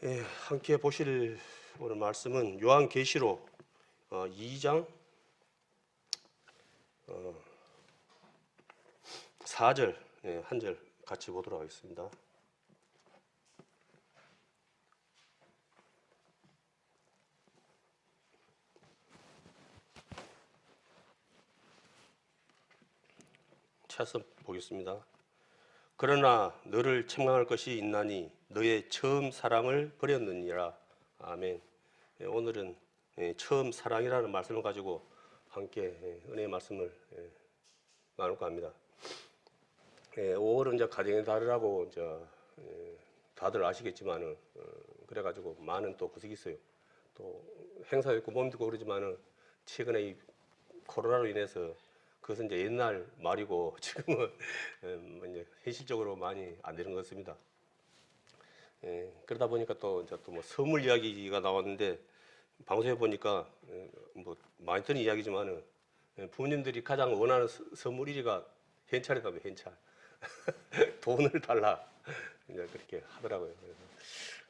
예, 함께 보실 오늘 말씀은 요한계시록 2장 4절 한 절 같이 보도록 하겠습니다. 차서 보겠습니다. 그러나 너를 책망할 것이 있나니 너의 처음 사랑을 버렸느니라. 아멘. 오늘은 처음 사랑이라는 말씀을 가지고 함께 은혜의 말씀을 나눌까 합니다. 5월은 이제 가정의 달이라고 이제 다들 아시겠지만은 그래가지고 많은 또 구석이 있어요. 또 행사도 있고 몸도 있고 그러지만은 최근에 이 코로나로 인해서 그것은 이제 옛날 말이고 지금은 이제 현실적으로 많이 안 되는 것 같습니다. 그러다 보니까 또 이제 또 뭐 선물 이야기가 나왔는데 방송에 보니까 뭐 많이 듣는 이야기지만은 부모님들이 가장 원하는 선물 1위가 현찰이라며 현찰. 돈을 달라 이제 그렇게 하더라고요. 그래서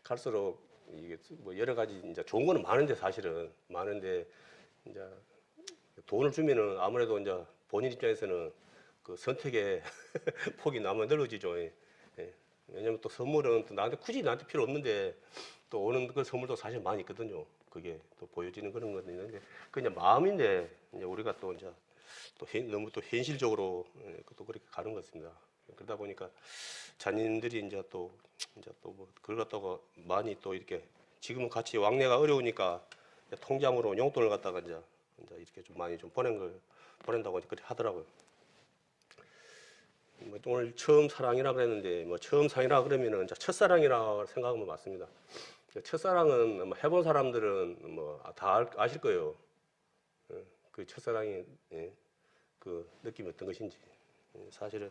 갈수록 이게 뭐 여러 가지 이제 좋은 거는 많은데 사실은 많은데 이제 돈을 주면은 아무래도 이제 본인 입장에서는 그 선택의 폭이 너무 넓어지죠. 예. 왜냐면 또 선물은 또 굳이 나한테 필요 없는데 또 오는 그 선물도 사실 많이 있거든요. 그게 또 보여지는 그런 건 있는데 그냥 마음인데 이제 우리가 또 이제 또 너무 또 현실적으로 또 그렇게 가는 것 같습니다. 그러다 보니까 자녀들이 이제 또 뭐 그걸 갖다가 많이 또 이렇게 지금은 같이 왕래가 어려우니까 통장으로 용돈을 갖다가 이제 이렇게 좀 많이 좀 보낸다고 그렇게 하더라고요. 뭐 오늘 처음 사랑이라 그랬는데 뭐 처음 사랑이라 그러면은 첫사랑이라 생각하면 맞습니다. 첫사랑은 뭐 해본 사람들은 뭐 다 아실 거예요. 그 첫사랑이 그 느낌이 어떤 것인지. 사실은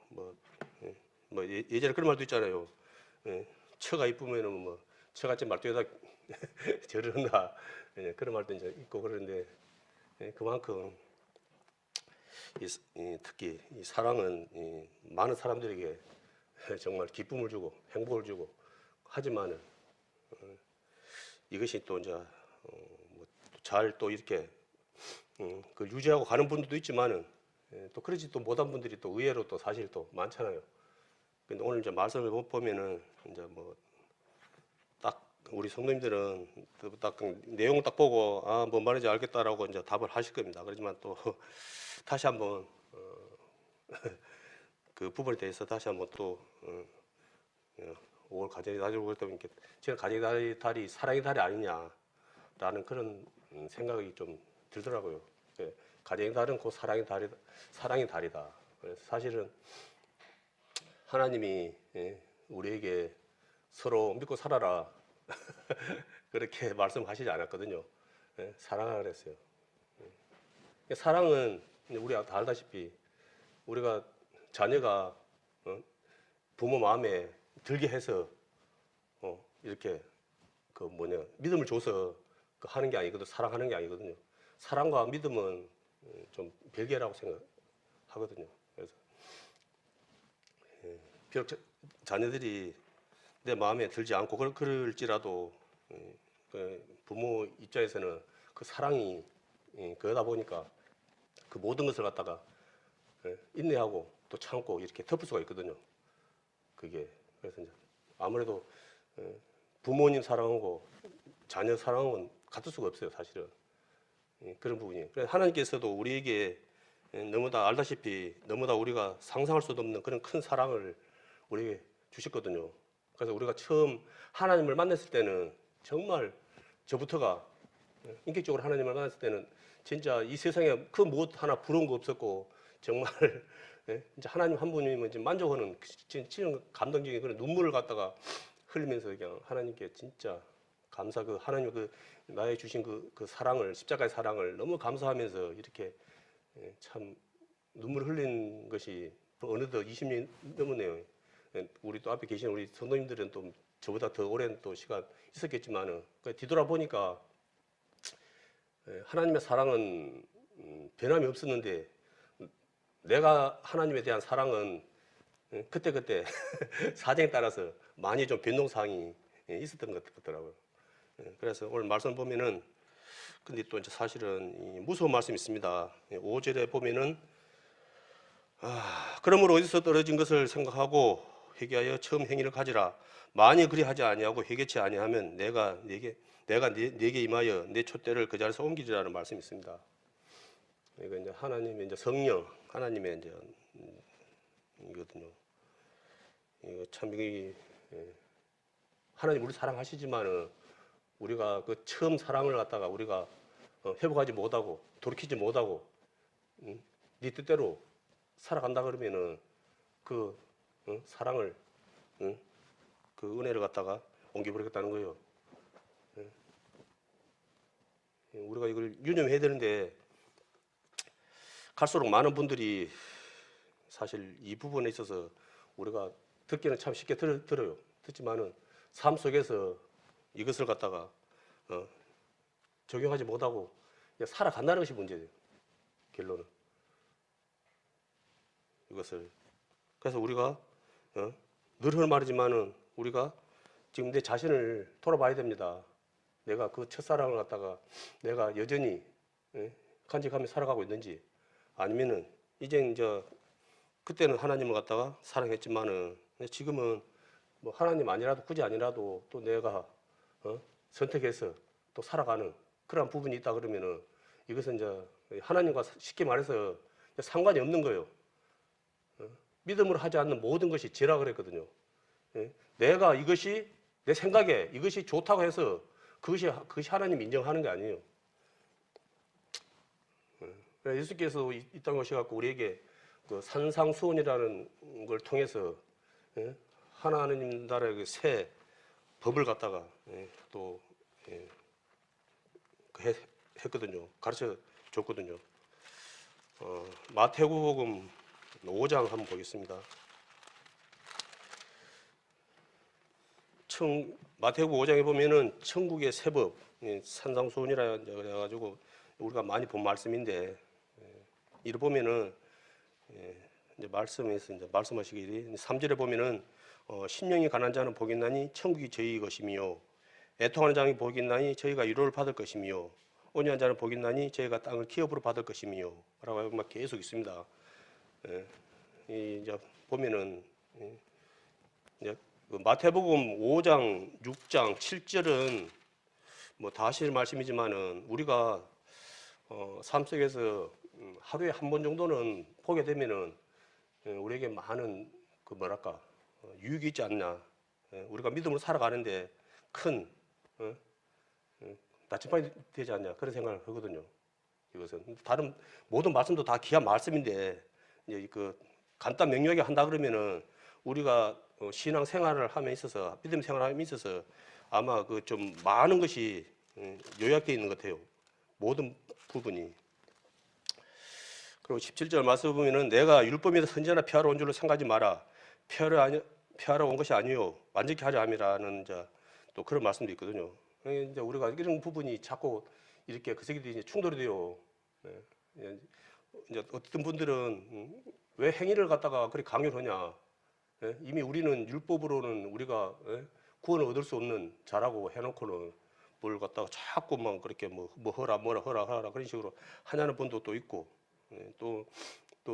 뭐 예전에 그런 말도 있잖아요. 처가 이쁘면은 뭐 처갓집 말뚝에다 절을 한다. 그런 말도 이제 있고 그러는데 그만큼 특히 이 사랑은 많은 사람들에게 정말 기쁨을 주고 행복을 주고 하지만은 이것이 또 이제 잘 또 이렇게 그걸 유지하고 가는 분들도 있지만은 또 그러지 또 못한 분들이 또 의외로 또 사실 또 많잖아요. 근데 오늘 이제 말씀을 보면은 이제 뭐 딱 우리 성도님들은 딱 내용을 딱 보고 뭔 말인지 알겠다라고 이제 답을 하실 겁니다. 그렇지만 또 다시 한번 그 부분에 대해서 다시 한번 또 5월 가정의 달이라고 그랬다 보니까 저는 가정의 달이 사랑의 달이 아니냐라는 그런 생각이 좀 들더라고요. 가정의 달은 곧 사랑의 달이다. 그래서 사실은 하나님이 우리에게 서로 믿고 살아라 그렇게 말씀하시지 않았거든요. 사랑하라 그랬어요. 사랑은 우리가 다 알다시피 우리가 자녀가 부모 마음에 들게 해서 이렇게 그 믿음을 줘서 하는 게 아니거든. 사랑하는 게 아니거든요. 사랑과 믿음은 좀 별개라고 생각하거든요. 그래서 비록 자녀들이 내 마음에 들지 않고 그럴지라도 그 부모 입장에서는 그 사랑이 그러다 보니까 그 모든 것을 갖다가 인내하고 또 참고 이렇게 덮을 수가 있거든요. 그게 그래서 이제 아무래도 부모님 사랑하고 자녀 사랑은 같을 수가 없어요, 사실은. 그런 부분이. 그래서 하나님께서도 우리에게 너무나 알다시피 너무나 우리가 상상할 수도 없는 그런 큰 사랑을 우리에게 주셨거든요. 그래서 우리가 처음 하나님을 만났을 때는 정말 저부터가 인격적으로 하나님을 만났을 때는 진짜 이 세상에 그 무엇 하나 부러운 거 없었고 정말 진짜 하나님 한 분이면 만족하는 진짜 감동적인 그런 눈물을 갖다가 흘리면서 그냥 하나님께 진짜 감사 하나님 나의 주신 그 사랑을 십자가의 사랑을 너무 감사하면서 이렇게 참 눈물 흘린 것이 어느덧 20년 넘었네요. 우리 또 앞에 계신 우리 성도님들은 또 저보다 더 오랜 또 시간 있었겠지만은 뒤돌아보니까 하나님의 사랑은 변함이 없었는데 내가 하나님에 대한 사랑은 그때 사정에 따라서 많이 좀 변동사항이 있었던 것 같더라고요. 그래서 오늘 말씀 보면은 근데 또 이제 사실은 이 무서운 말씀이 있습니다. 5절에 보면은 그러므로 어디서 떨어진 것을 생각하고 회개하여 처음 행위를 가지라. 만일 그리 하지 아니하고 회개치 아니하면 내게 임하여 내 촛대를 그 자리에서 옮기리라는 말씀이 있습니다. 이거 이제 하나님의 이제 성령, 하나님의 이제 이거든요. 이거 참 이게 하나님 우리 사랑하시지만은 우리가 그 처음 사랑을 갖다가 우리가 회복하지 못하고 돌이키지 못하고 네 뜻대로 살아간다 그러면은 그 사랑을 그 은혜를 갖다가 옮겨버리겠다는 거예요. 우리가 이걸 유념해야 되는데 갈수록 많은 분들이 사실 이 부분에 있어서 우리가 듣기는 참 쉽게 들어요. 듣지만은 삶 속에서 이것을 갖다가 적용하지 못하고 그냥 살아간다는 것이 문제예요. 결론은 이것을 그래서 우리가 늘 하는 말이지만은 우리가 지금 내 자신을 돌아봐야 됩니다. 내가 그 첫사랑을 갖다가 내가 여전히 간직하며 살아가고 있는지 아니면은 이제 그때는 하나님을 갖다가 사랑했지만은 지금은 뭐 하나님 아니라도 굳이 아니라도 또 내가 선택해서 또 살아가는 그런 부분이 있다 그러면은 이것은 이제 하나님과 쉽게 말해서 상관이 없는 거예요. 믿음으로 하지 않는 모든 것이 죄라 그랬거든요. 내가 이것이 내 생각에 이것이 좋다고 해서 그것이 하나님 인정하는 게 아니에요. 예수께서 이 땅에 오셔갖고 우리에게 그 산상수훈이라는 걸 통해서 하나님 나라의 새 법을 갖다가 또 했거든요. 가르쳐 줬거든요. 마태복음 5장 한번 보겠습니다. 마태복음 5장에 보면은 천국의 새법, 산상수훈이라 그래가지고 우리가 많이 본 말씀인데 이를 보면은 이제 말씀에서 이제 말씀하시기를 3절에 보면은 신령이 가난한 자는 복이 있나니 천국이 저희 것이며 애통하는 자는 복이 있나니 저희가 위로를 받을 것이며 온유한 자는 복이 있나니 저희가 땅을 기업으로 받을 것이며 라고 막 계속 있습니다. 이제 보면은 이제 그 마태복음 5장, 6장, 7절은 뭐 다 하실 말씀이지만은 우리가 삶 속에서 하루에 한 번 정도는 보게 되면은 우리에게 많은 그 뭐랄까 유익이 있지 않냐. 우리가 믿음으로 살아가는데 큰 나침반이 되지 않냐 그런 생각을 하거든요. 이것은 다른 모든 말씀도 다 귀한 말씀인데 이제 그 간단 명료하게 한다 그러면은 우리가 신앙 생활을 함에 있어서 믿음 생활함에 있어서 아마 그 좀 많은 것이 요약되어 있는 것 같아요. 모든 부분이. 그리고 17절 말씀 보면은 내가 율법에서 선지자나 폐하러 온 줄로 생각하지 마라. 폐하러 온 것이 아니요 완전히 하려 함이라는 또 그런 말씀도 있거든요. 이제 우리가 이런 부분이 자꾸 이렇게 그 새끼들이 충돌이 돼요. 이제 어떤 분들은 왜 행위를 갖다가 그렇게 강요를 하냐. 이미 우리는 율법으로는 우리가 구원을 얻을 수 없는 자라고 해놓고는 뭘 갖다가 자꾸만 그렇게 뭐 허라 뭐라 허라 그런 식으로 하냐는 분도 또 있고 또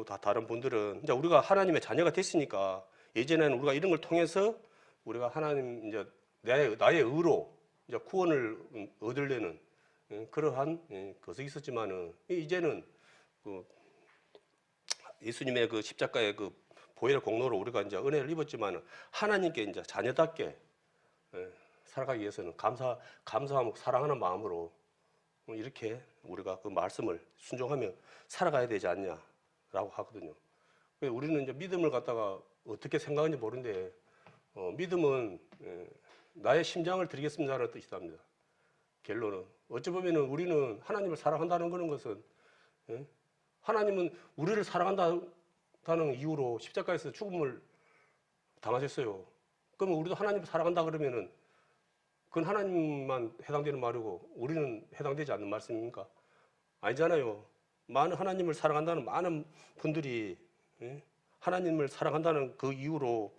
다 다른 분들은 이제 우리가 하나님의 자녀가 됐으니까 예전에는 우리가 이런 걸 통해서 우리가 하나님 이제 나의 의로 이제 구원을 얻으려는 그러한 것이 있었지만은 이제는 그 예수님의 그 십자가의 그 보혈의 공로로 우리가 이제 은혜를 입었지만은 하나님께 이제 자녀답게 살아가기 위해서는 감사하고 사랑하는 마음으로 이렇게 우리가 그 말씀을 순종하며 살아가야 되지 않냐라고 하거든요. 우리는 이제 믿음을 갖다가 어떻게 생각하는지 모르는데 믿음은 나의 심장을 드리겠습니다라는 뜻이랍니다. 결론은 어찌 보면은 우리는 하나님을 사랑한다는 그런 것은 하나님은 우리를 사랑한다는 이유로 십자가에서 죽음을 당하셨어요. 그러면 우리도 하나님을 사랑한다 그러면은 그건 하나님만 해당되는 말이고 우리는 해당되지 않는 말씀입니까? 아니잖아요. 많은 하나님을 사랑한다는 많은 분들이 하나님을 사랑한다는 그 이유로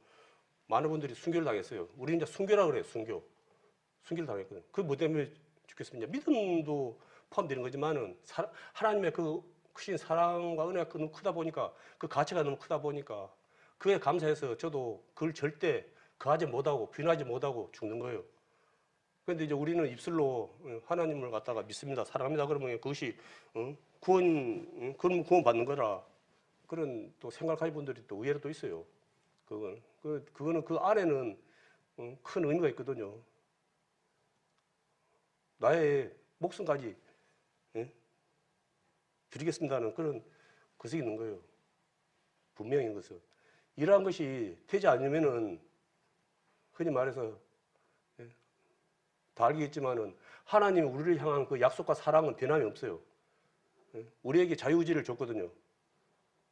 많은 분들이 순교를 당했어요. 우리는 이제 순교라 그래요. 순교를 당했거든요. 그 뭐 때문에 죽겠습니까? 믿음도 포함되는 거지만은 하나님의 그 크신 사랑과 은혜가 너무 크다 보니까 그 가치가 너무 크다 보니까 그에 감사해서 저도 그걸 절대 거하지 못하고 부인하지 못하고 죽는 거예요. 그런데 이제 우리는 입술로 하나님을 갖다가 믿습니다, 사랑합니다. 그러면 그것이 그런 구원 받는 거라 그런 또 생각하는 분들이 또 의외로 또 있어요. 그거는 그 안에는 큰 의미가 있거든요. 나의 목숨까지 드리겠습니다는 그런 것이 있는 거예요. 분명히 것은 이러한 것이 되지 않으면은 흔히 말해서 다 알겠지만은 하나님이 우리를 향한 그 약속과 사랑은 변함이 없어요. 우리에게 자유의지를 줬거든요.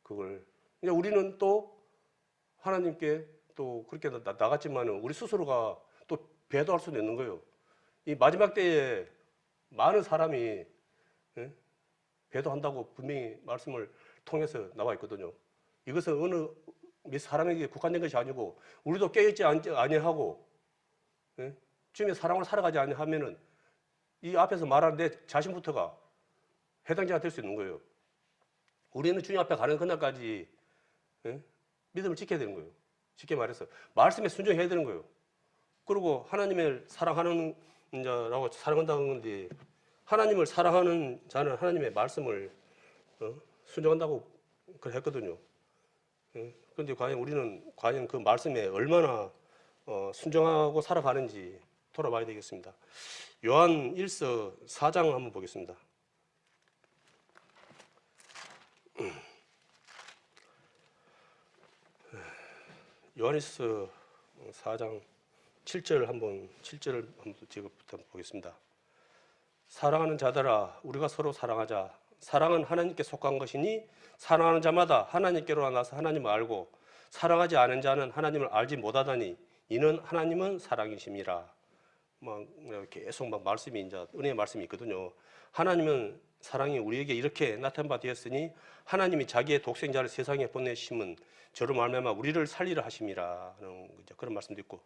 그걸 이제 우리는 또 하나님께 또 그렇게 나갔지만은 우리 스스로가 또 배도할 수도 있는 거예요. 이 마지막 때에 많은 사람이 배도한다고 분명히 말씀을 통해서 나와 있거든요. 이것은 어느 몇 사람에게 국한된 것이 아니고 우리도 깨어있지 아니하고 주님의 사랑을 살아가지 아니하면은 이 앞에서 말하는 내 자신부터가 해당자가 될 수 있는 거예요. 우리는 주님 앞에 가는 그날까지 믿음을 지켜야 되는 거예요. 쉽게 말해서 말씀에 순종해야 되는 거예요. 그리고 하나님을 사랑하는 자라고 사랑한다는 건데 하나님을 사랑하는 자는 하나님의 말씀을 순종한다고 했거든요. 그런데 과연 우리는 과연 그 말씀에 얼마나 순종하고 살아가는지 돌아봐야 되겠습니다. 요한 1서 4장 한번 보겠습니다. 요한일서 4장 7절을 한번 지금부터 보겠습니다. 사랑하는 자들아 우리가 서로 사랑하자. 사랑은 하나님께 속한 것이니 사랑하는 자마다 하나님께로 나서 하나님을 알고 사랑하지 않은 자는 하나님을 알지 못하다니 이는 하나님은 사랑이심이라. 막 계속 막 말씀이 이제 은혜의 말씀이 있거든요. 하나님은 사랑이 우리에게 이렇게 나타난 바 되었으니 하나님이 자기의 독생자를 세상에 보내심은 저로 말미암아 우리를 살리려 하심이라는 그런 말씀도 있고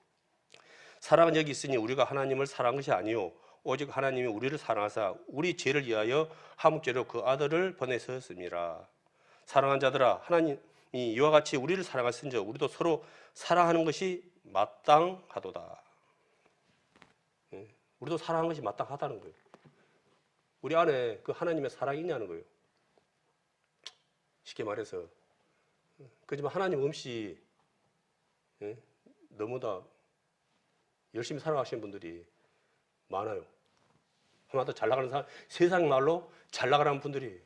사랑은 여기 있으니 우리가 하나님을 사랑한 것이 아니요 오직 하나님이 우리를 사랑하사 우리 죄를 위하여 화목제로 그 아들을 보내셨습니다. 사랑한 자들아 하나님이 이와 같이 우리를 사랑하신즉 우리도 서로 사랑하는 것이 마땅하도다. 우리도 사랑하는 것이 마땅하다는 거예요. 우리 안에 그 하나님의 사랑이 있냐는 거예요. 쉽게 말해서 그렇지만 하나님 없이 너무나 열심히 살아가시는 분들이 많아요. 한마디로 잘 나가는 사람, 세상 말로 잘 나가는 분들이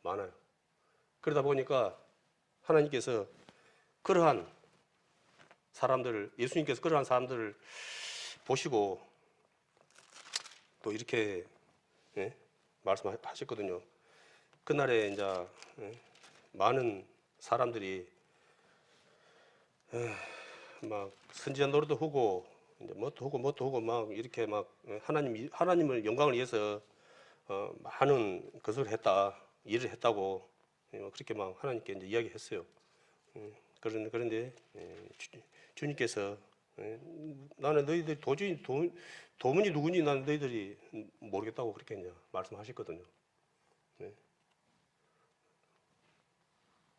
많아요. 그러다 보니까 하나님께서 그러한 사람들을, 예수님께서 그러한 사람들을 보시고 또 이렇게 말씀하셨거든요. 그날에 이제 많은 사람들이 막 선지자 노릇도 하고 이제 뭣도 하고 막 이렇게 막 하나님을 영광을 위해서 많은 것을 했다, 일을 했다고 그렇게 막 하나님께 이제 이야기했어요. 그런데 주님께서 나는 너희들이 도저히 도문이 누군지 나는 너희들이 모르겠다고 그렇게 이제 말씀하셨거든요.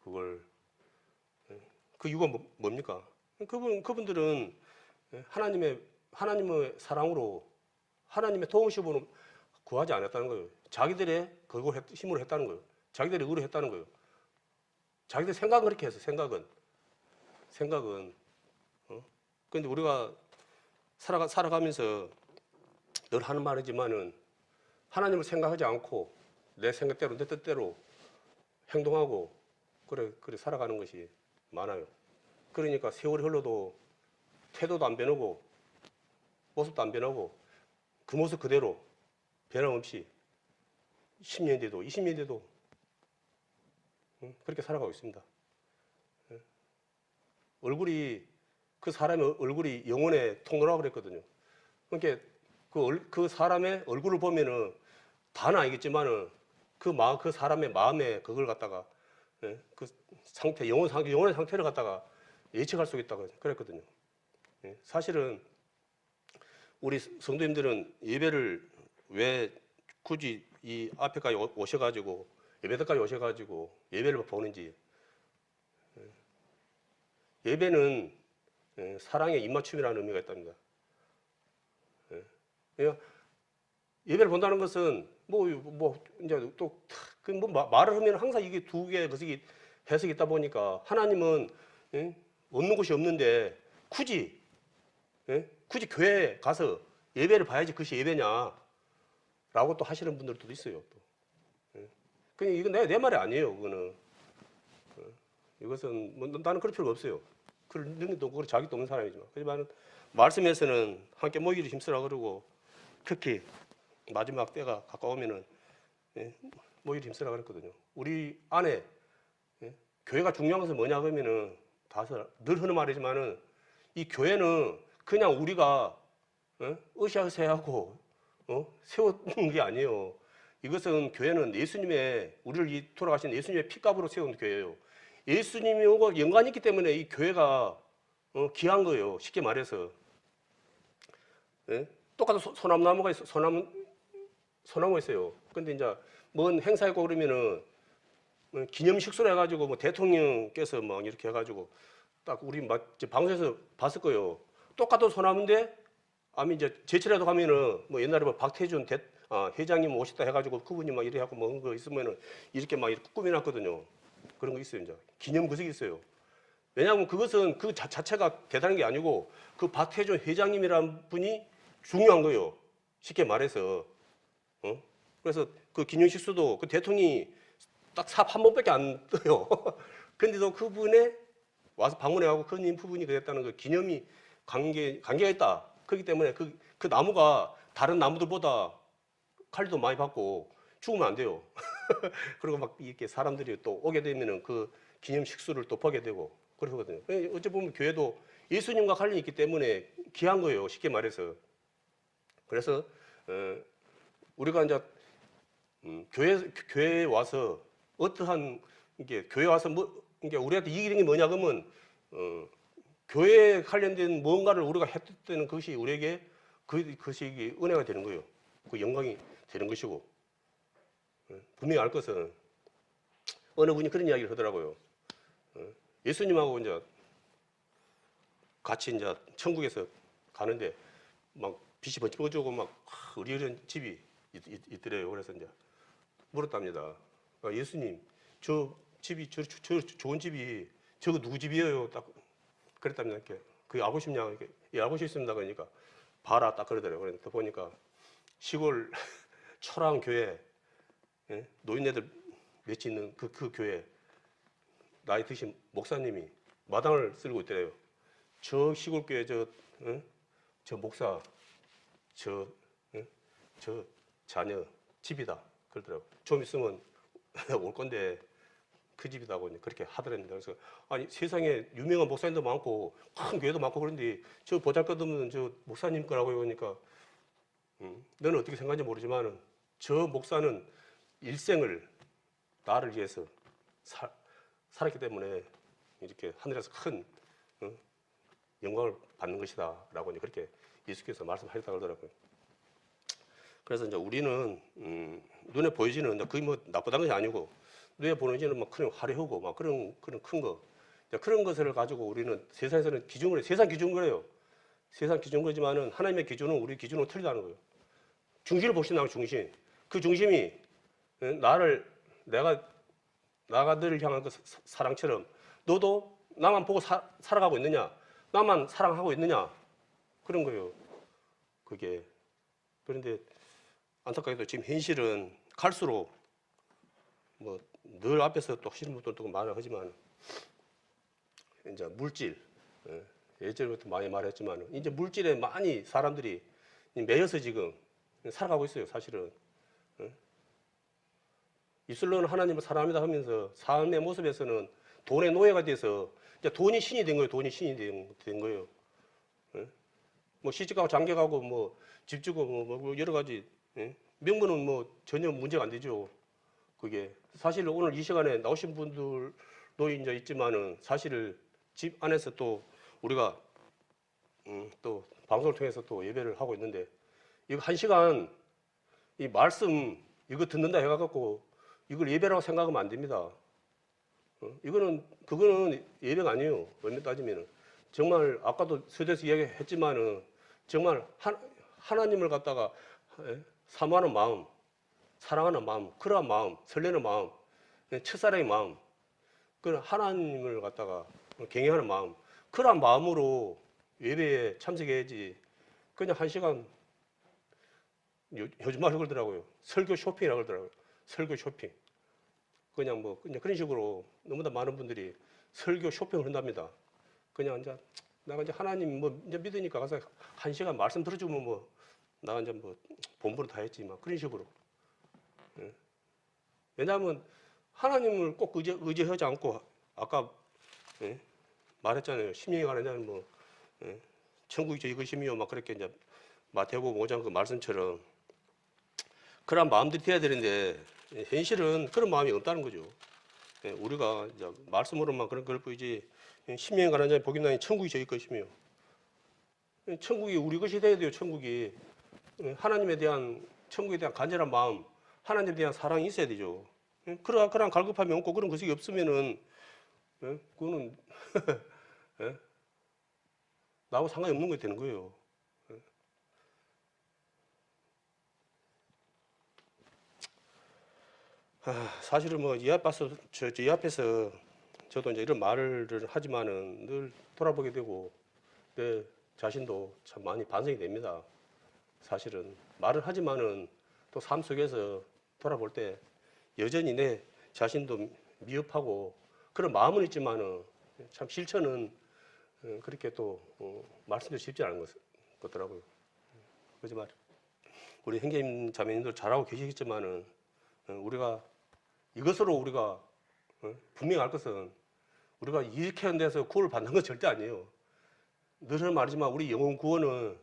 그걸 그 이유가 뭡니까? 그분들은 하나님의 사랑으로 하나님의 도우심으로 구하지 않았다는 거예요. 자기들의 힘으로 했다는 거예요. 자기들의 의로 했다는 거예요. 자기들 생각은 그렇게 해서 생각은. 그런데 우리가 살아가면서 늘 하는 말이지만은 하나님을 생각하지 않고 내 생각대로 내 뜻대로 행동하고 그래 살아가는 것이 많아요. 그러니까 세월이 흘러도 태도도 안 변하고 모습도 안 변하고 그 모습 그대로 변함없이 10년 뒤도 20년 뒤도 그렇게 살아가고 있습니다. 그 사람의 얼굴이 영혼의 통로라고 그랬거든요. 그러니까 그 사람의 얼굴을 보면은 다는 아니겠지만은 그 사람의 마음에 그걸 갖다가 예? 그 상태, 영혼의 상태를 갖다가 예측할 수 있다고 그랬거든요. 예? 사실은 우리 성도님들은 예배를 왜 굳이 이 앞에까지 오셔가지고 예배당까지 오셔가지고 예배를 보는지. 예배는 사랑의 입맞춤이라는 의미가 있답니다. 그러니까 예배를 본다는 것은 이제 또 말을 하면 항상 이게 두 개 해석이 있다 보니까 하나님은 없는 곳이 없는데 굳이 교회에 가서 예배를 봐야지 그것이 예배냐라고 또 하시는 분들도 있어요. 또. 그냥 이건 내 말이 아니에요. 그거는 이것은 뭐 나는 그럴 필요가 없어요. 그럴 능력도 없고 자격도 없는 사람이지만 하지만 말씀에서는 함께 모이기를 힘쓰라 그러고 특히 마지막 때가 가까우면은 모이기를 힘쓰라 그랬거든요. 우리 안에 교회가 중요한 것은 뭐냐 그러면은 늘 하는 말이지만은 이 교회는 그냥 우리가 으쌰으쌰하고 세우는 게 아니에요. 이것은 교회는 예수님의 우리를 돌아가신 예수님의 피값으로 세운 교회예요. 예수님이 오고 연관이 있기 때문에 이 교회가 귀한 거예요. 쉽게 말해서. 똑같은 소나무가 있어. 소나무가 있어요. 근데 이제 뭔 행사 있고 그러면은 기념 식수로 해가지고 뭐 대통령께서 막 이렇게 해가지고 딱 우리 방송에서 봤을 거예요. 똑같은 소나무인데 아니 이제 제철에도 가면은 뭐 옛날에 뭐 박태준 회장님 오셨다 해가지고 그분이 막 이래 하고 먹은 거 있으면은 이렇게 막 이렇게 꾸며놨거든요. 그런 거 있어요. 이제 기념 구석이 있어요. 왜냐하면 그것은 그 자체가 대단한 게 아니고 그 박태준 회장님이라는 분이 중요한 거예요. 쉽게 말해서. 그래서 그 기념 식수도 그 대통령이 딱 삽 한 번밖에 안 떠요. 근데도 그분에 와서 방문해가고 그분이 그랬다는 그 기념이 관계가 있다. 그렇기 때문에 그 나무가 다른 나무들보다 칼도 많이 받고 죽으면 안 돼요. 그리고 막 이렇게 사람들이 또 오게 되면은 그 기념 식수를 또 보게 되고 그러거든요. 어찌 보면 교회도 예수님과 관련이 있기 때문에 귀한 거예요. 쉽게 말해서. 그래서 우리가 이제 교회에 와서 어떠한 이게 교회 와서 이게 우리한테 이기는 게 뭐냐 그러면 교회에 관련된 뭔가를 우리가 했을 때는 그것이 우리에게 그것이 은혜가 되는 거예요. 그 영광이 되는 것이고 분명히 알 것은 어느 분이 그런 이야기를 하더라고요. 예수님하고 이제 같이 이제 천국에서 가는데 막 빛이 번쩍번쩍하고 막 으리으리한 집이 있더래요. 그래서 이제 물었답니다. 예수님, 저 집이 저 좋은 집이 저거 누구 집이에요? 딱 그랬답니다. 이렇게 그게 알고 싶냐? 이렇게 예, 알고 싶습니다. 그러니까 봐라 딱 그러더래요. 그래서 보니까 시골 초라한 교회 노인네들 몇이 있는 그 교회 나이 드신 목사님이 마당을 쓸고 있더래요. 저 시골 교회 저 목사 저 자녀 집이다 그러더라고요. 좀 있으면 올 건데 그 집이다고 그렇게 하더랍니다. 그래서 아니 세상에 유명한 목사님도 많고 큰 교회도 많고 그런데 저 보잘것없는 저 목사님 거라고 그러니까 너는 어떻게 생각하는지 모르지만 저 목사는 일생을 나를 위해서 살았기 때문에 이렇게 하늘에서 큰 영광을 받는 것이다 라고 그렇게 예수께서 말씀하셨다고 그러더라고요. 그래서 이제 우리는 눈에 보이지는 그게 뭐 나쁘다는 것이 아니고 눈에 보이지는 막 그런 화려하고 막 그런 큰 거 그런 것을 가지고 우리는 세상에서는 세상 기준을 그래요. 세상 기준 그러지만은 하나님의 기준은 우리 기준은 틀리다는 거예요. 중심을 보신다면 중심. 그 중심이 내가 너를 향한 그 사랑처럼 너도 나만 보고 살아가고 있느냐? 나만 사랑하고 있느냐? 그런 거예요. 그게. 그런데 안타깝게도 지금 현실은 갈수록 뭐 늘 앞에서 또 하시는 분들도 말을 하지만 이제 물질 예전부터 많이 말했지만 이제 물질에 많이 사람들이 매여서 지금 살아가고 있어요. 사실은 입술로는 하나님을 사랑합니다 하면서 삶의 모습에서는 돈의 노예가 돼서 이제 돈이 신이 된 거예요. 돈이 신이 된 거예요. 뭐 시집가고 장가가고 뭐 집 주고 뭐 여러 가지 명분은 뭐 전혀 문제가 안 되죠. 그게 사실 오늘 이 시간에 나오신 분들도 이제 있지만은 사실 집 안에서 또 우리가 또 방송을 통해서 또 예배를 하고 있는데 이거 1시간 이 말씀 이거 듣는다 해가지고 이걸 예배라고 생각하면 안 됩니다. 그거는 예배가 아니에요. 얼마 따지면은 정말 아까도 서두에서 이야기했지만은 정말 하나님을 갖다가 사모하는 마음, 사랑하는 마음, 그러한 마음, 설레는 마음, 첫사랑의 마음, 그 하나님을 갖다가 경외하는 마음, 그러한 마음으로 예배에 참석해야지. 그냥 1시간 요즘 말로 그러더라고요. 설교 쇼핑이라고 그러더라고요. 설교 쇼핑. 그냥 뭐 그냥 그런 식으로 너무나 많은 분들이 설교 쇼핑을 한답니다. 그냥 이제 내가 이제 하나님 뭐 이제 믿으니까 가서 1시간 말씀 들어주면 뭐 나가 이제 뭐 본부로 다 했지 막 그런 식으로. 예. 왜냐하면 하나님을 꼭 의지하지 않고 아까 예? 말했잖아요. 심령이 가는 자는 뭐 예? 천국이 저 이것이며 막 그렇게 이제 마태복음 5장 그 말씀처럼 그런 마음들이 돼야 되는데 현실은 그런 마음이 없다는 거죠. 예, 우리가 이제 말씀으로만 그런 걸 보이지 심령에 관한 자의 복이 나니 천국이 저희 것이며 천국이 우리 것이 돼야 돼요. 천국이 하나님에 대한 천국에 대한 간절한 마음, 하나님에 대한 사랑이 있어야 되죠. 그러한 갈급함이 없고 그런 것이 없으면은 그거는 나하고 상관이 없는 게 되는 거예요. 사실은 뭐 이 앞에서 이 앞에서 저도 이제 이런 말을 하지만은 늘 돌아보게 되고 내 자신도 참 많이 반성이 됩니다. 사실은 말을 하지만은 또 삶 속에서 돌아볼 때 여전히 내 자신도 미흡하고 그런 마음은 있지만은 참 실천은 그렇게 또 말씀도 쉽지 않은 것더라고요. 그지 말. 우리 형제님 자매님들 잘하고 계시겠지만은 우리가 이것으로 우리가 분명히 알 것은 우리가 이렇게 하는 데서 구원을 받는 건 절대 아니에요. 늘 말이지만 우리 영혼 구원은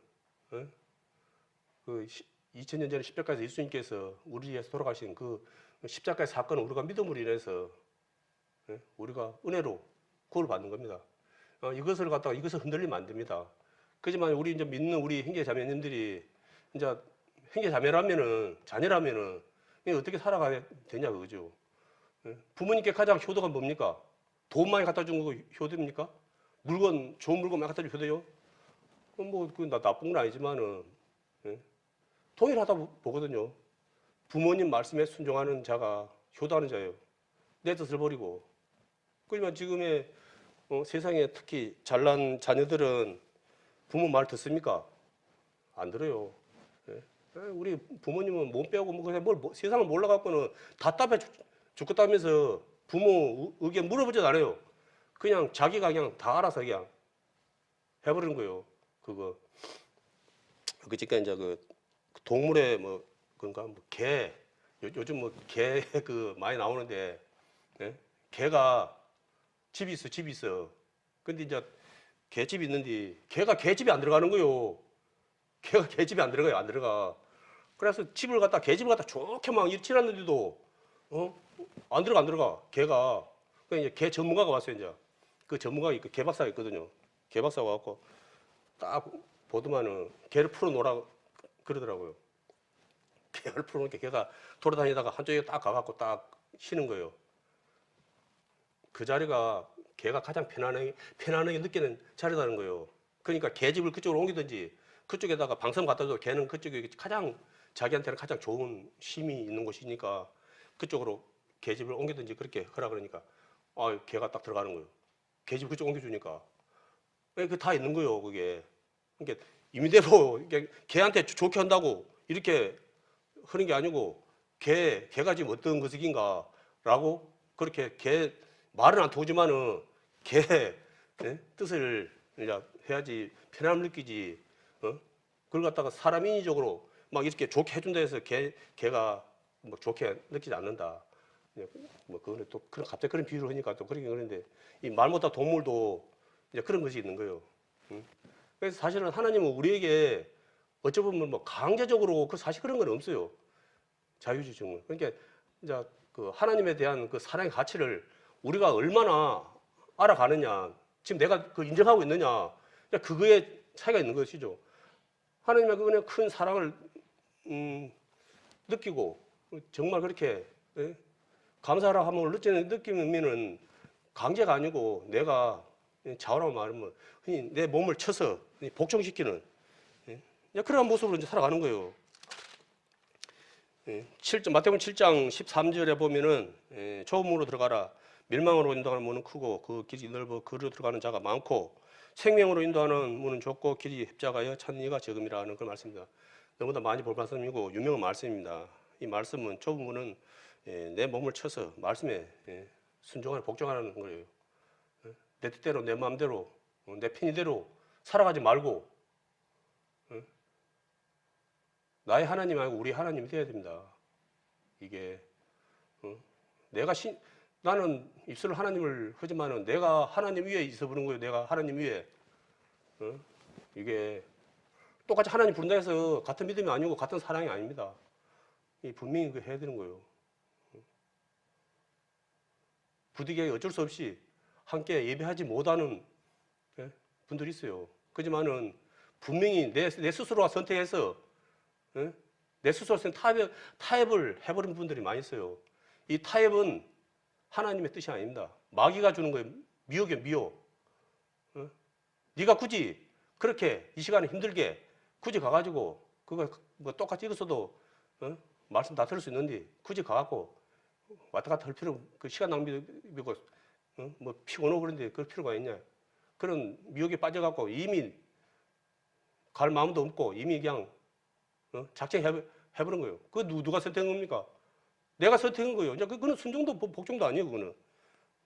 그 2000년 전에 십자가에서 예수님께서 우리 위해서 돌아가신 그 십자가의 사건을 우리가 믿음으로 인해서 우리가 은혜로 구원을 받는 겁니다. 이것을 갖다가 이것을 흔들리면 안 됩니다. 그렇지만 우리 이제 믿는 우리 형제 자매님들이 이제 형제 자매라면은 자녀라면은 어떻게 살아가야 되냐 그거죠. 부모님께 가장 효도가 뭡니까? 돈 많이 갖다 준 거 효도입니까? 좋은 물건 많이 갖다 준 효도요? 그 나쁜 건 아니지만은 동일하다 보거든요. 부모님 말씀에 순종하는 자가 효도하는 자예요. 내 뜻을 버리고. 그러지만 지금의 세상에 특히 잘난 자녀들은 부모 말 듣습니까? 안 들어요. 우리 부모님은 몸 빼고 뭐 그냥 세상을 몰라갖고는 답답해 죽겠다면서 부모 의견 물어보지도 않아요. 그냥 자기가 그냥 다 알아서 그냥 해버리는 거예요. 그거. 그러니까 이제 그 동물의 뭐 그런가 뭐 개 요즘 뭐 개 그 많이 나오는데 개가 집이 있어. 근데 이제 개집이 있는데 개가 개집에 안 들어가는 거예요. 개가 개집에 안 들어가요. 안 들어가. 그래서 개집을 갖다 좋게 막 일칠했는데도 안 들어가. 개가. 그러니까 이제 개 전문가가 왔어요. 이제 그 전문가가 개 박사가 있거든요. 개 박사가 와갖고 딱 보더만은 개를 풀어놓으라 그러더라고요. 개를 풀어놓으니까 개가 돌아다니다가 한쪽에 딱 가갖고 딱 쉬는 거예요. 그 자리가 개가 가장 편안하게 느끼는 자리라는 거예요. 그러니까 개집을 그쪽으로 옮기든지 그쪽에다가 방섬 갖다 줘도 개는 그쪽이 자기한테는 가장 좋은 쉼이 있는 곳이니까 그쪽으로 개집을 옮기든지 그렇게 하라 그러니까 개가 딱 들어가는 거예요. 개집 그쪽 옮겨주니까. 그 다 있는 거예요, 그게. 그러니까 임의대로 개한테 좋게 한다고 이렇게 하는 게 아니고 개가 지금 어떤 것인가라고 그렇게 개 말은 안 통하지만은 개 뜻을 해야지 편함을 느끼지. 그걸 갖다가 사람 인위적으로 막 이렇게 좋게 해준다 해서 개가 뭐 좋게 느끼지 않는다. 뭐 그거는 또 갑자기 그런 비유를 하니까 또 그러긴 그런데 이 말 못한 동물도 이제 그런 것이 있는 거예요. 그래서 사실은 하나님은 우리에게 어찌 보면 뭐 강제적으로 사실 그런 건 없어요. 자유주의적으로. 그러니까 이제 그 하나님에 대한 그 사랑의 가치를 우리가 얼마나 알아가느냐, 지금 내가 그 인정하고 있느냐, 그거에 차이가 있는 것이죠. 하나님의 그 그냥 큰 사랑을 느끼고 정말 그렇게 감사하라 하면 느끼면은 강제가 아니고 내가 자오라고 말하면 흔히 내 몸을 쳐서 복종시키는 그런 모습으로 이제 살아가는 거예요. 마태복음 7장 13절에 보면은 좁은 문으로 들어가라. 밀망으로 인도하는 문은 크고 그 길이 넓어 그리로 들어가는 자가 많고 생명으로 인도하는 문은 좁고 길이 협착하여 찾는 이가 적음이라는 그 말씀입니다. 너무나 많이 볼 말씀이고 유명한 말씀입니다. 이 말씀은 좁은 문은 내 몸을 쳐서 말씀에 순종하는 복종하는 거예요. 내 뜻대로 내 마음대로 내 편의대로 살아가지 말고 나의 하나님 아니고 우리 하나님이 되어야 됩니다. 이게 나는 입술로 하나님을 하지만은 내가 하나님 위에 있어 보는 거예요. 내가 하나님 위에 이게 똑같이 하나님 부른다 해서 같은 믿음이 아니고 같은 사랑이 아닙니다. 분명히 해야 되는 거예요. 부득이하게 어쩔 수 없이 함께 예배하지 못하는 분들이 있어요. 그렇지만은 분명히 내 스스로가 선택해서 내 스스로 타협을 해버린 분들이 많이 있어요. 이 타협은 하나님의 뜻이 아닙니다. 마귀가 주는 거예요. 미혹이에요, 미혹. 네가 굳이 그렇게 이 시간에 힘들게 굳이 가가지고 그거 뭐 똑같이 읽었어도 말씀 다 들을 수 있는데 굳이 가갖고 왔다 갔다 할 필요, 그 시간 낭비고 뭐 피곤하고 그런데 그럴 필요가 있냐. 그런 미혹에 빠져갖고 이미 갈 마음도 없고 이미 그냥 작정해버린 거예요. 그거 누가 선택한 겁니까? 내가 선택한 거예요. 그거는 순종도 복종도 아니에요. 그거는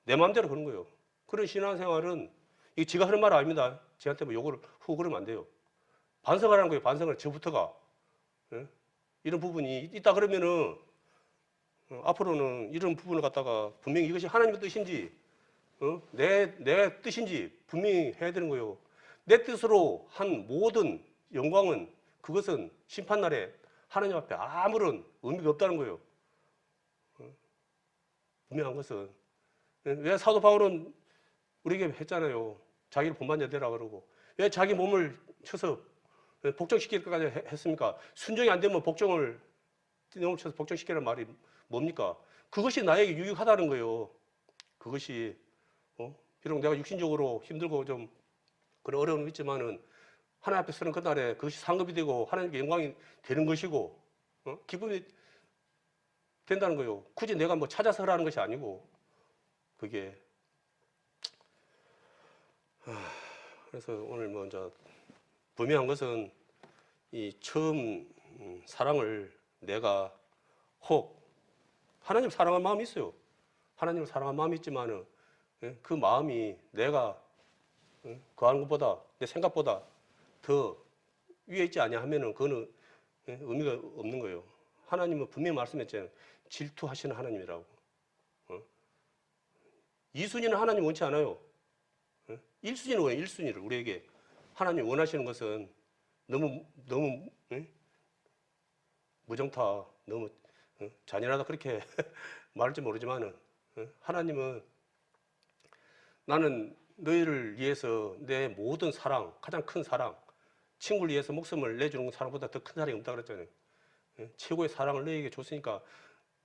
내 마음대로 그런 거예요. 그런 신앙생활은 이게 제가 하는 말 아닙니다. 저한테 뭐 욕을 하고 그러면 안 돼요. 반성하라는 거예요. 반성을 저부터가 이런 부분이 있다 그러면은 앞으로는 이런 부분을 갖다가 분명히 이것이 하나님의 뜻인지 내 뜻인지 분명히 해야 되는 거예요. 내 뜻으로 한 모든 영광은 그것은 심판날에 하나님 앞에 아무런 의미가 없다는 거예요. 분명한 것은 왜 사도 바울은 우리에게 했잖아요. 자기를 본받아야 되라 그러고 왜 자기 몸을 쳐서 복종시킬 것까지 했습니까? 순종이 안 되면 몸을 쳐서 복종시키라는 말이 뭡니까? 그것이 나에게 유익하다는 거예요. 그것이 비록 내가 육신적으로 힘들고 좀 그런 어려움이 있지만은 하나님 앞에 서는 그날에 그것이 상급이 되고 하나님께 영광이 되는 것이고 기쁨이 된다는 거예요. 굳이 내가 뭐 찾아서 하라는 것이 아니고 그게 그래서 오늘 뭐 이제 분명한 것은 이 처음 사랑을 내가 혹 하나님 사랑한 마음이 있어요. 하나님을 사랑한 마음이 있지만은 그 마음이 내가 그하는 것보다 내 생각보다 더 위에 있지 않냐 하면은 그거는 의미가 없는 거예요. 하나님은 분명히 말씀했잖아요. 질투하시는 하나님이라고. 2순위는 하나님 원치 않아요. 1순위는 원해요. 1순위를 우리에게 하나님 원하시는 것은 너무 무정타, 너무 잔인하다 그렇게 말할지 모르지만은 하나님은 나는 너희를 위해서 내 모든 사랑, 가장 큰 사랑, 친구를 위해서 목숨을 내주는 사랑보다 더 큰 사랑이 없다 그랬잖아요. 최고의 사랑을 너희에게 줬으니까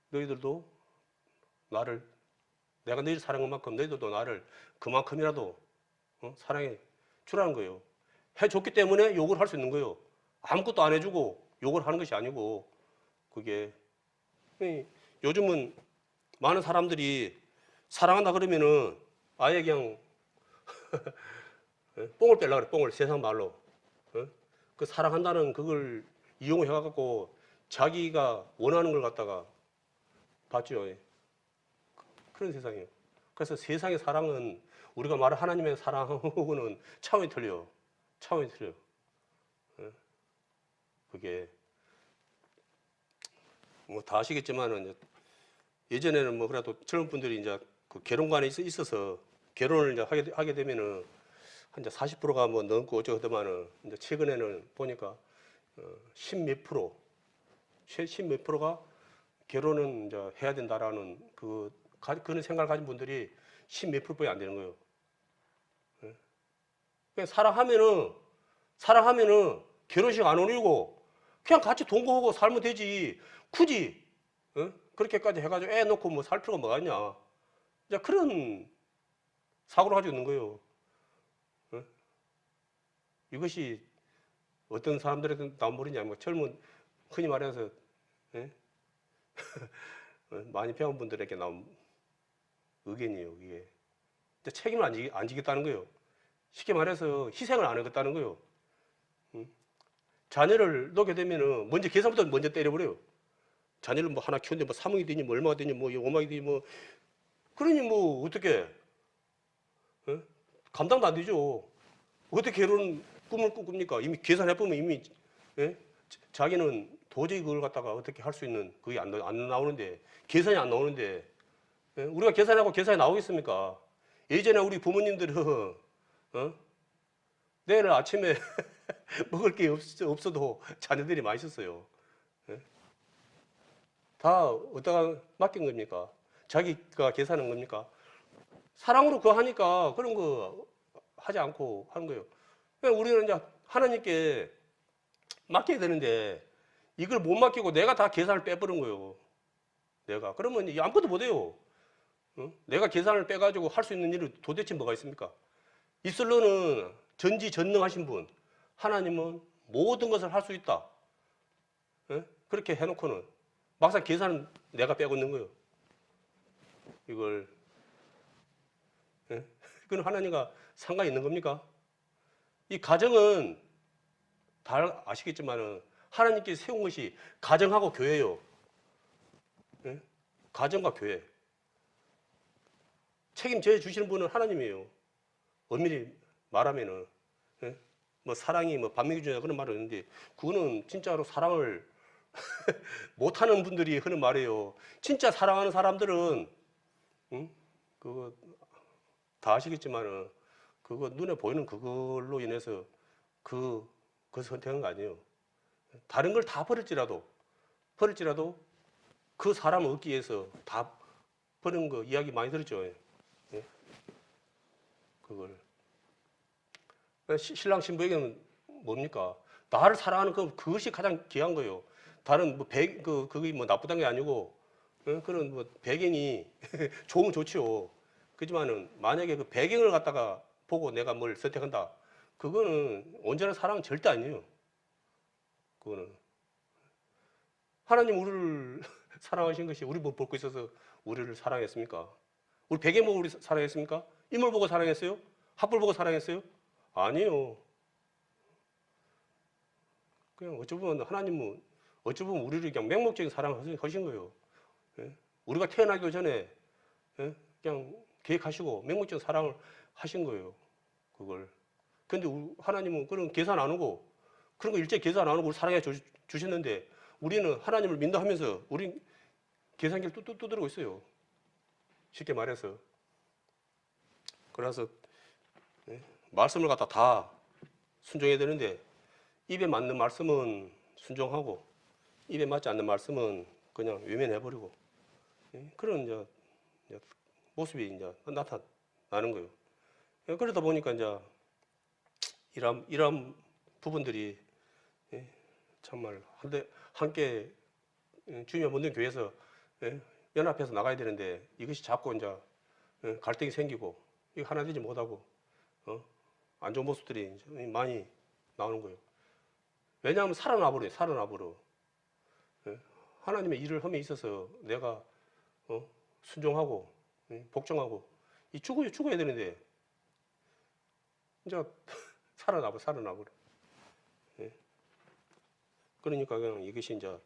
너희들도 내가 너희를 사랑한 만큼 너희들도 나를 그만큼이라도 사랑해 주라는 거예요. 해줬기 때문에 욕을 할 수 있는 거예요. 아무것도 안 해주고 욕을 하는 것이 아니고 그게 요즘은 많은 사람들이 사랑한다 그러면은 아예 그냥 뽕을 빼려고 그래. 뽕을 세상 말로 그 사랑한다는 그걸 이용해갖고 자기가 원하는 걸 갖다가 받죠. 그런 세상이에요. 그래서 세상의 사랑은 우리가 말하는 하나님의 사랑하고는 차원이 틀려요. 차원이 틀려요. 그게 뭐 다 아시겠지만은 예전에는 뭐 그래도 젊은 분들이 이제 그 결혼관에 있어서 결혼을 이제 하게 되면은 한 이제 40%가 뭐 넘고 어쩌고 하더만은 이제 최근에는 보니까 10몇 프로가 결혼은 이제 해야 된다라는 그런 생각을 가진 분들이 10몇 %뿐이 안 되는 거예요. 예? 그냥 사랑하면은 결혼식 안 올리고 그냥 같이 동거하고 살면 되지. 굳이 그렇게까지 해가지고 애 놓고 뭐 살 필요가 뭐가 있냐. 이제 그런 사고를 가지고 있는 거예요. 예? 이것이 어떤 사람들한테 나온 말이냐. 뭐 젊은 흔히 말해서 예? 많이 배운 분들에게 나온 의견이에요. 이게 책임을 안 지겠다는 거예요. 쉽게 말해서 희생을 안 하겠다는 거예요. 자녀를 놓게 되면은 먼저 계산부터 먼저 때려버려요. 자녀를 뭐 하나 키우는데 뭐 3억이 되니 뭐 얼마가 되니 뭐 5억이 되니 뭐 그러니 뭐 어떻게 감당도 안 되죠. 어떻게 결혼 꿈을 꿉니까? 이미 계산해 보면 이미 예? 자기는 도저히 그걸 갖다가 어떻게 할 수 있는 그게 안 나오는데 계산이 안 나오는데 예? 우리가 계산하고 계산이 나오겠습니까? 예전에 우리 부모님들은 내일 아침에 먹을 게 없어도 자녀들이 맛있었어요. 예? 다 어디다가 맡긴 겁니까? 자기가 계산한 겁니까? 사랑으로 그거 하니까 그런 거 하지 않고 하는 거예요. 우리는 이제 하나님께 맡겨야 되는데 이걸 못 맡기고 내가 다 계산을 빼버린 거예요. 내가. 그러면 아무것도 못해요. 내가 계산을 빼가지고 할 수 있는 일이 도대체 뭐가 있습니까? 이슬로는 전지전능하신 분, 하나님은 모든 것을 할 수 있다. 그렇게 해놓고는 막상 계산은 내가 빼고 있는 거예요. 이걸 그건 하나님과 상관이 있는 겁니까? 이 가정은 다 아시겠지만은 하나님께서 세운 것이 가정하고 교회예요. 가정과 교회. 책임져 주시는 분은 하나님이에요. 엄밀히 말하면은 뭐 사랑이 뭐 반면교주냐 그런 말은 있는데 그거는 진짜로 사랑을 못하는 분들이 하는 말이에요. 진짜 사랑하는 사람들은 그거 다 아시겠지만은 그거 눈에 보이는 그걸로 인해서 그 선택한 거 아니에요. 다른 걸 다 버릴지라도 그 사람을 얻기 위해서 다 버리는 거 이야기 많이 들었죠. 예? 그걸 신랑 신부에게는 뭡니까? 나를 사랑하는 그것이 가장 귀한 거예요. 다른 뭐 그게 뭐 나쁘다는 게 아니고 그런 뭐 배경이 좋으면 좋지요. 그렇지만은 만약에 그 배경을 갖다가 보고 내가 뭘 선택한다. 그거는 온전한 사랑은 절대 아니에요. 그거는 하나님 우리를 사랑하신 것이 우리 뭐 보고 있어서 우리를 사랑했습니까? 우리 베개 보고 우리 사랑했습니까? 인물 보고 사랑했어요? 학벌 보고 사랑했어요? 아니에요. 그냥 어찌 보면 하나님은 어찌 보면 우리를 그냥 맹목적인 사랑을 하신 거예요. 예? 우리가 태어나기 전에 그냥 계획하시고 맹목적인 사랑을 하신 거예요. 그걸. 근데 하나님은 그런 계산 안 하고 그런 거 일제히 계산 안 하고 우리 사랑해 주셨는데 우리는 하나님을 믿는다 하면서 우리 계산기를 뚝뚝 두드리고 있어요. 쉽게 말해서. 그래서 말씀을 갖다 다 순종해야 되는데 입에 맞는 말씀은 순종하고 입에 맞지 않는 말씀은 그냥 외면해버리고 그런 이제 모습이 이제 나타나는 거예요. 그러다 보니까 이제 이런 부분들이 정말 함께 주님의 모든 교회에서 연합해서 나가야 되는데 이것이 자꾸 이제 갈등이 생기고 이거 하나 되지 못하고 안 좋은 모습들이 많이 나오는 거예요. 왜냐하면 살아나버려. 하나님의 일을 함에 있어서 내가 순종하고 복종하고 죽어야 되는데 이제 살아나버려. 그러니까 그냥 이것이 이제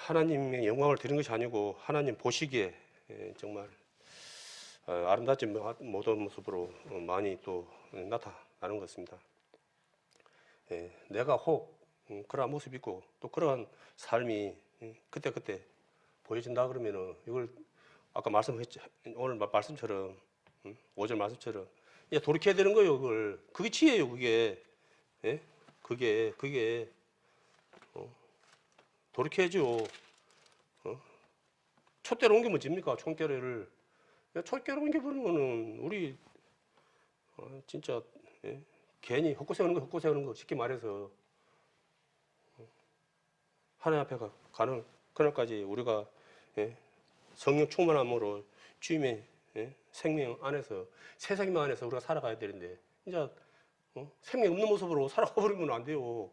하나님의 영광을 드리는 것이 아니고 하나님 보시기에 정말 아름답지 못한 모습으로 많이 또 나타나는 것 같습니다. 내가 혹 그러한 모습이 있고 또 그러한 삶이 그때 보여진다 그러면은 이걸 아까 말씀했죠. 오늘 말씀처럼 5절 말씀처럼 이제 돌이켜야 되는 거예요. 그게 치예요. 그게 그게 돌이켜야죠. 촛대로 옮기면 집니까? 총대를. 촛대로 옮겨버리면은 우리 진짜 예? 괜히 헛고 세우는 거 쉽게 말해서 하나님 앞에 가는 그날까지 우리가 예? 성령 충만함으로 주님의 예? 생명 안에서 새 생명 안에서 우리가 살아가야 되는데 이제 생명 없는 모습으로 살아가 버리면 안 돼요.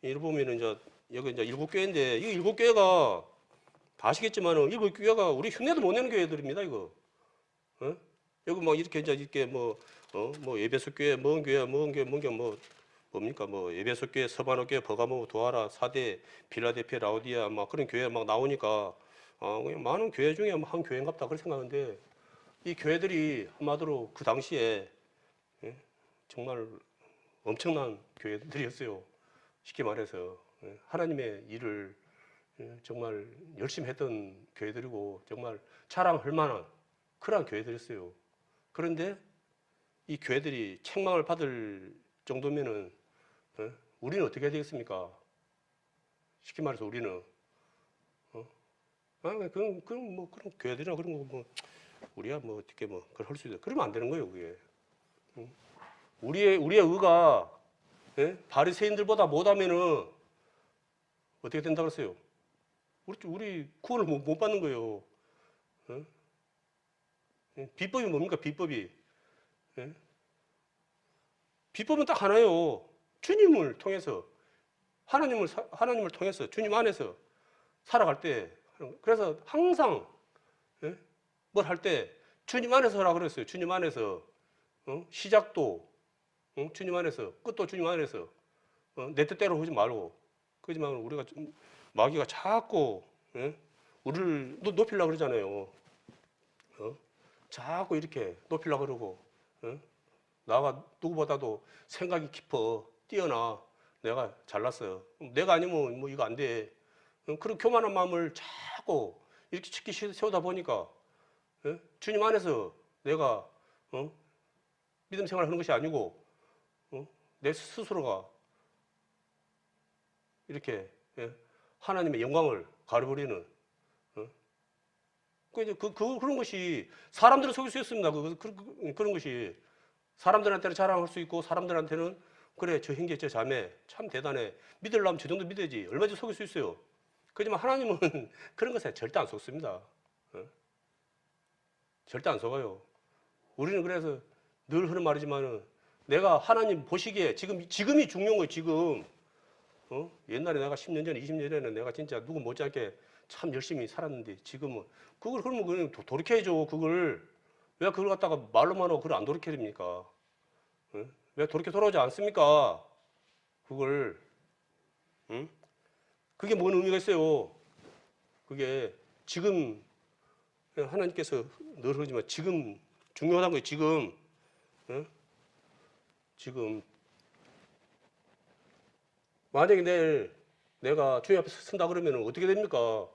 이를 보면은 이제 여기 이제 7교회인데 이 7교회가 다 아시겠지만은 7교회가 우리 흉내도 못 내는 교회들입니다. 이거. 여기 막 이렇게 이제 이렇게 뭐 에베소 교회, 먼 교회, 뭡니까 뭐 에베소 교회, 서바노 교회, 버가모, 도하라, 사대, 빌라델피아, 라오디아 막 그런 교회 막 나오니까 그냥 많은 교회 중에 한 교회인갑다 그렇게 생각하는데 이 교회들이 한마디로 그 당시에 예? 정말 엄청난 교회들이었어요. 쉽게 말해서 하나님의 일을 정말 열심히 했던 교회들이고 정말 자랑할 만한 그러한 교회들이었어요. 그런데 이 교회들이 책망을 받을 정도면은 우리는 어떻게 해야 되겠습니까? 쉽게 말해서 우리는 그런 뭐 그런 교회들이나 그런 거 뭐 우리야 뭐 어떻게 뭐 그걸 할 수 있어. 그러면 안 되는 거예요, 그게. 우리의 의가 바리새인들보다 못하면은 어떻게 된다 그랬어요? 우리 구원을 못 받는 거예요. 비법이 뭡니까? 비법이. 비법은 딱 하나예요. 주님을 통해서 하나님을 통해서 주님 안에서 살아갈 때 그래서 항상 뭘 할 때 주님 안에서 하라 그랬어요. 주님 안에서 시작도 주님 안에서 끝도 주님 안에서 내 뜻대로 하지 말고 그렇지만 우리가 마귀가 자꾸 우리를 높이려고 그러잖아요. 자꾸 이렇게 높이려고 그러고 나가 누구보다도 생각이 깊어 뛰어나 내가 잘났어요. 내가 아니면 뭐 이거 안 돼. 그런 교만한 마음을 자꾸 이렇게 치키 세우다 보니까 주님 안에서 내가 믿음 생활하는 것이 아니고 내 스스로가 이렇게 하나님의 영광을 가려버리는 그런 것이 사람들을 속일 수 있습니다. 그런 것이 사람들한테는 자랑할 수 있고 사람들한테는 그래 저 형제 저 자매 참 대단해 믿으려면 저 정도 믿어야지 얼마든지 속일 수 있어요. 그렇지만 하나님은 그런 것에 절대 안 속습니다. 절대 안 속아요. 우리는 그래서 늘 하는 말이지만은 내가 하나님 보시기에 지금이 중요한 거예요. 지금 옛날에 내가 10년 전에 20년 전에 내가 진짜 누구 못지않게 참 열심히 살았는데 지금은 그걸 그러면 그냥 돌이켜야죠. 그걸 왜 그걸 갖다가 말로만 하고 그걸 안 돌이켜냅니까? 왜 돌이켜 돌아오지 않습니까? 그걸 그게 뭔 의미가 있어요? 그게 지금 하나님께서 늘 그러지만 지금 중요한 거예요. 지금 만약에 내일 내가 주님 앞에 선다 그러면 어떻게 됩니까?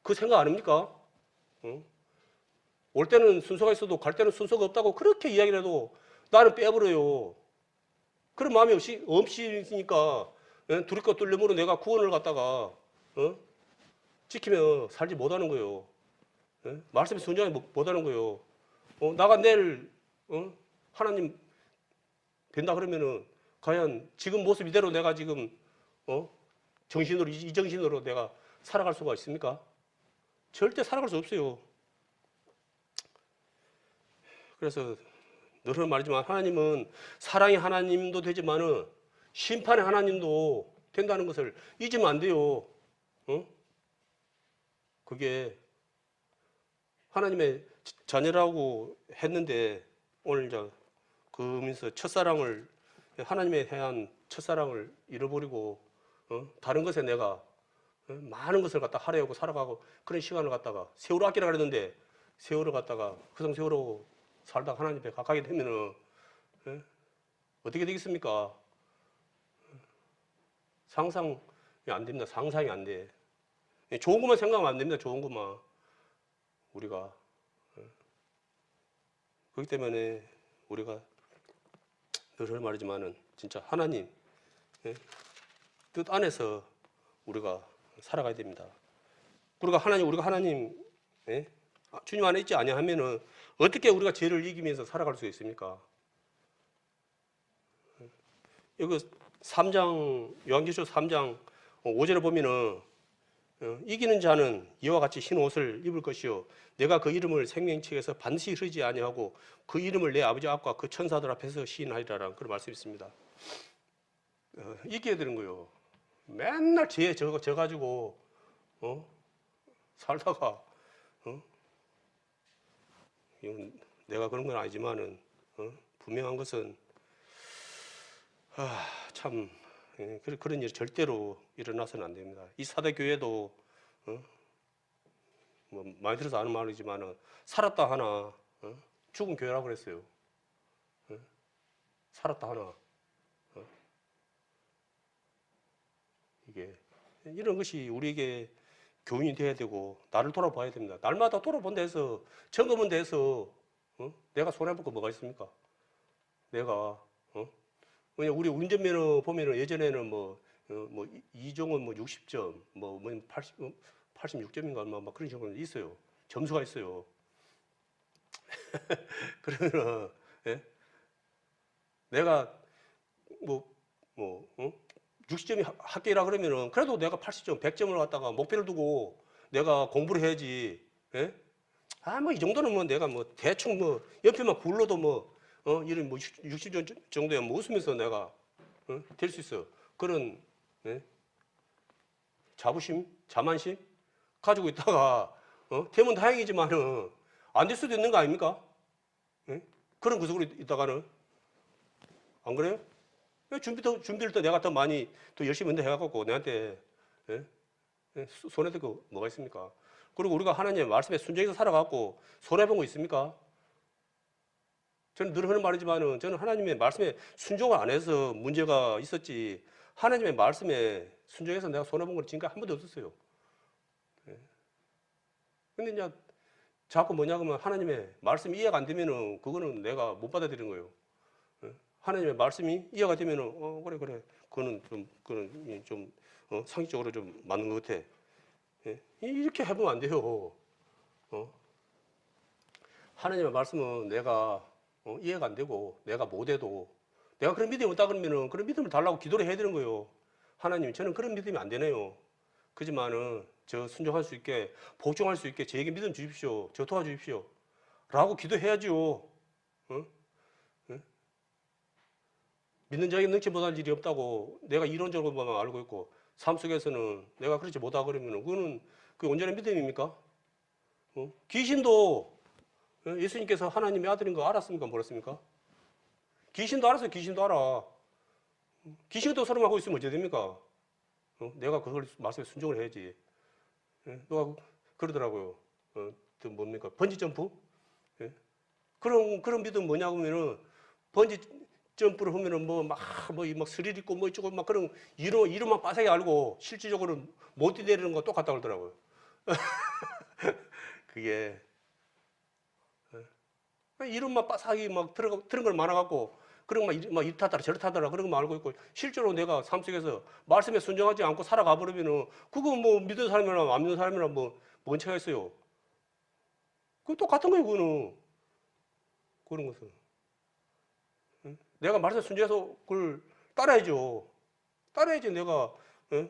그 생각 아닙니까? 올 때는 순서가 있어도 갈 때는 순서가 없다고 그렇게 이야기를 해도 나는 빼버려요. 그런 마음이 없으니까 두렵고 떨림으로 내가 구원을 갖다가 지키며 살지 못하는 거예요. 말씀에 순종하지 못하는 거예요. 나가 내일 하나님 된다 그러면은 과연 지금 모습 이대로 내가 지금 정신으로 이 정신으로 내가 살아갈 수가 있습니까? 절대 살아갈 수 없어요. 그래서 늘 말이지만 하나님은 사랑의 하나님도 되지만은 심판의 하나님도 된다는 것을 잊으면 안 돼요. 그게 하나님의 자녀라고 했는데 오늘 이제 그러면서 첫사랑을 하나님에 대한 첫사랑을 잃어버리고 다른 것에 내가 많은 것을 갖다 하려고 살아가고 그런 시간을 갖다가 세월을 아끼라 그랬는데 세월을 갖다가 그성 세월하고 살다가 하나님 앞에 가까이 되면은 어떻게 되겠습니까? 상상이 안 됩니다. 상상이 안 돼. 좋은 것만 생각하면 안 됩니다. 좋은 것만 우리가 그렇기 때문에 우리가 늘 말하지만은 진짜 하나님 뜻 안에서 우리가 살아가야 됩니다. 그리고 우리가 하나님, 예? 주님 안에 있지 아니하면은 어떻게 우리가 죄를 이기면서 살아갈 수 있습니까? 여기 3장, 요한계시록 3장 5절에 보면은 이기는 자는 이와 같이 흰 옷을 입을 것이요 내가 그 이름을 생명책에서 반드시 흐르지 아니하고 그 이름을 내 아버지 앞과 그 천사들 앞에서 시인하리라라는 그런 말씀이 있습니다. 이겨야 되는 거요. 맨날 죄에 져가지고 살다가 이건 내가 그런 건 아니지만은 분명한 것은 참 그런 일이 절대로 일어나서는 안 됩니다. 이 사대 교회도 뭐 많이 들어서 아는 말이지만은 살았다 하나 죽은 교회라고 그랬어요. 살았다 하나 이게 이런 것이 우리에게 교훈이 돼야 되고 나를 돌아봐야 됩니다. 날마다 돌아본다 해서 점검은 돼서 내가 손해볼 거 뭐가 있습니까? 내가 왜냐 우리 운전면허 보면은 예전에는 뭐 이종은 뭐 60점 뭐 86점인가 막 그런 식으로 있어요. 점수가 있어요. 그러면은 예? 내가 60점이 합격이라 그러면은 그래도 내가 80점, 100점을 갖다가 목표를 두고 내가 공부를 해야지. 예? 뭐 이 정도는 뭐 내가 뭐 대충 뭐 옆에만 굴러도 이런 뭐 60점 정도야 뭐 웃으면서 내가 될 수 있어. 그런 예? 자부심, 자만심 가지고 있다가 되면 다행이지만은 안 될 수도 있는 거 아닙니까? 예? 그런 구석으로 있다가는 안 그래요? 준비를 또 내가 더 많이 또 열심히 해갖고 내한테 예? 손해될 거 뭐가 있습니까? 그리고 우리가 하나님의 말씀에 순종해서 살아갖고 손해본 거 있습니까? 저는 늘 하는 말이지만은 저는 하나님의 말씀에 순종을 안 해서 문제가 있었지 하나님의 말씀에 순종해서 내가 손해본 건 지금까지 한 번도 없었어요. 근데 이제 자꾸 뭐냐면 하나님의 말씀이 이해가 안 되면은 그거는 내가 못 받아들이는 거예요. 하나님의 말씀이 이해가 되면은 그래 그거는 좀 상식적으로 좀 맞는 것 같아. 예? 이렇게 해보면 안 돼요. 하나님의 말씀은 내가 이해가 안 되고 내가 못해도 내가 그런 믿음이 없다 그러면은 그런 믿음을 달라고 기도를 해야 되는 거예요. 하나님 저는 그런 믿음이 안 되네요. 그지만은 저 순종할 수 있게 복종할 수 있게 저에게 믿음 주십시오. 저 도와주십시오. 라고 기도해야지요. 믿는 자에게 능치 못할 일이 없다고 내가 이론적으로만 알고 있고 삶 속에서는 내가 그렇지 못하고 그러면 그거는 그 온전한 믿음입니까? 귀신도 예수님께서 하나님의 아들인 거 알았습니까? 몰랐습니까? 귀신도 알았어요. 귀신도 알아. 귀신도 서름하고 있으면 어찌 됩니까? 내가 그걸 말씀에 순종을 해야지. 누가 그러더라고요. 또 뭡니까? 번지 점프? 예? 그런 믿음 뭐냐고 하면은 번지 점프를 하면은 막 스릴 있고 뭐 이쪽은 막 그런 이름만 빠삭히 알고 실질적으로 못 뛰내리는 거 똑같다 그러더라고요. 그게 이름만 빠삭히 막 들은 걸 많아갖고 그런 막 이리 타더라 저리 타더라 그런 거 알고 있고 실제로 내가 삶 속에서 말씀에 순종하지 않고 살아가 버리면은 그거 뭐 믿는 사람이나 안 믿는 사람이나 뭔 차이가 있어요. 그거 똑같은 거예요. 그런 것은. 내가 말씀에 순종해서 그걸 따라야죠. 따라야지 내가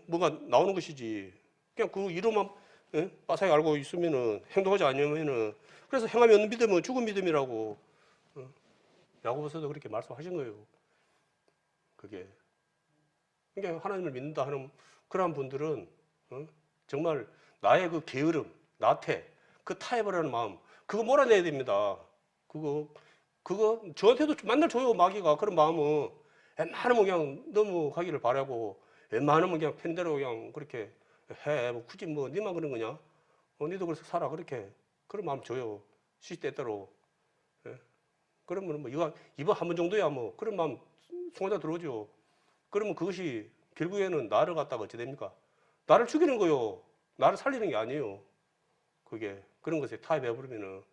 뭐가 나오는 것이지. 그냥 그 이름만 빠삭히 알고 있으면은 행동하지 않으면은 그래서 행함이 없는 믿음은 죽은 믿음이라고 야고보서도 그렇게 말씀하신 거예요. 그게 그러니까 하나님을 믿는다 하는 그러한 분들은 정말 나의 그 게으름, 나태, 그 타협하려는 마음 그거 몰아내야 됩니다. 그거 저한테도 맨날 줘요 마귀가 그런 마음은 웬만하면 그냥 넘어가기를 바라고 웬만하면 그냥 펜대로 그냥 그렇게 해. 뭐 굳이 뭐 니만 그런 거냐? 니도 그래서 살아 그렇게 그런 마음 줘요. 시시때때로. 예? 그러면 뭐 이번 한 번 정도야 뭐 그런 마음 송아자 들어오죠. 그러면 그것이 결국에는 나를 갖다가 어찌 됩니까? 나를 죽이는 거요. 나를 살리는 게 아니에요. 그게 그런 것에 타협해 버리면은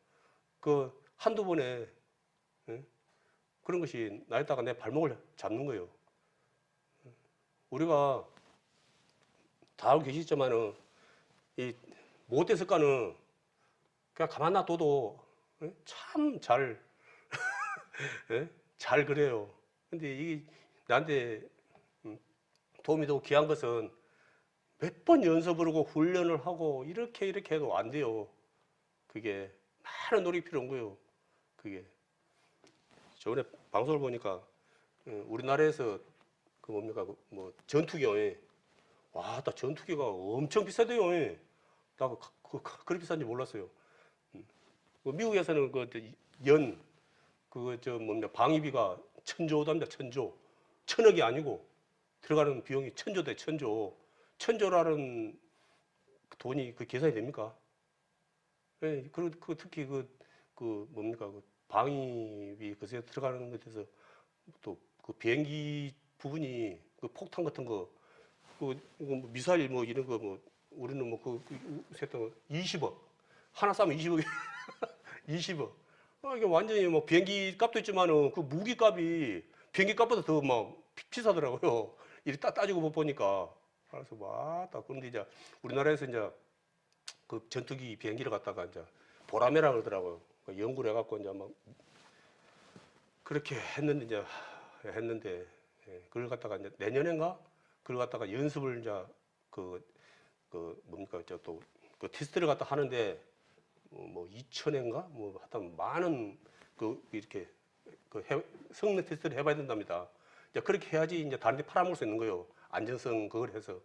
그 한두 번에 그런 것이 나에다가 내 발목을 잡는 거예요. 우리가 다 알고 계시지만은 이 못된 습관은 그냥 가만 놔둬도 참 잘 그래요. 근데 이게 나한테 도움이 되고 귀한 것은 몇 번 연습을 하고 훈련을 하고 이렇게 해도 안 돼요. 그게 많은 노력이 필요한 거예요. 그게 저번에 방송을 보니까 우리나라에서 그 뭡니까 뭐 전투기요. 와, 나 전투기가 엄청 비싸대요. 나 그렇게 비싼지 몰랐어요. 미국에서는 그거 저 뭡니까 방위비가 천조답니다. 천억이 아니고 들어가는 비용이 천조대 천조. 천조라는 돈이 그 계산이 됩니까? 예, 그 특히 뭡니까 그 방위비 그새 들어가는 것에 대해서 또 그 비행기 부분이 그 폭탄 같은 거 미사일 뭐 이런 거 뭐 우리는 셌던 20억 하나 싸면 20억이 20억. 이게 완전히 뭐 비행기 값도 있지만은 그 무기 값이 비행기 값보다 더 막 비싸더라고요. 이렇게 따지고 보니까. 그래서 맞다. 그런데 이제 우리나라에서 이제 그 전투기 비행기를 갖다가 이제 보라매라 그러더라고요. 연구를 해갖고 이제 막 그렇게 했는데 그걸 갖다가 이제 내년엔가 그걸 갖다가 연습을 이제 뭡니까 그 테스트를 갖다 하는데 뭐 2천엔가 뭐 하여튼 많은 이렇게 성능 테스트를 해봐야 된답니다. 이제 그렇게 해야지 이제 다른 데 팔아먹을 수 있는 거예요. 안전성 그걸 해서.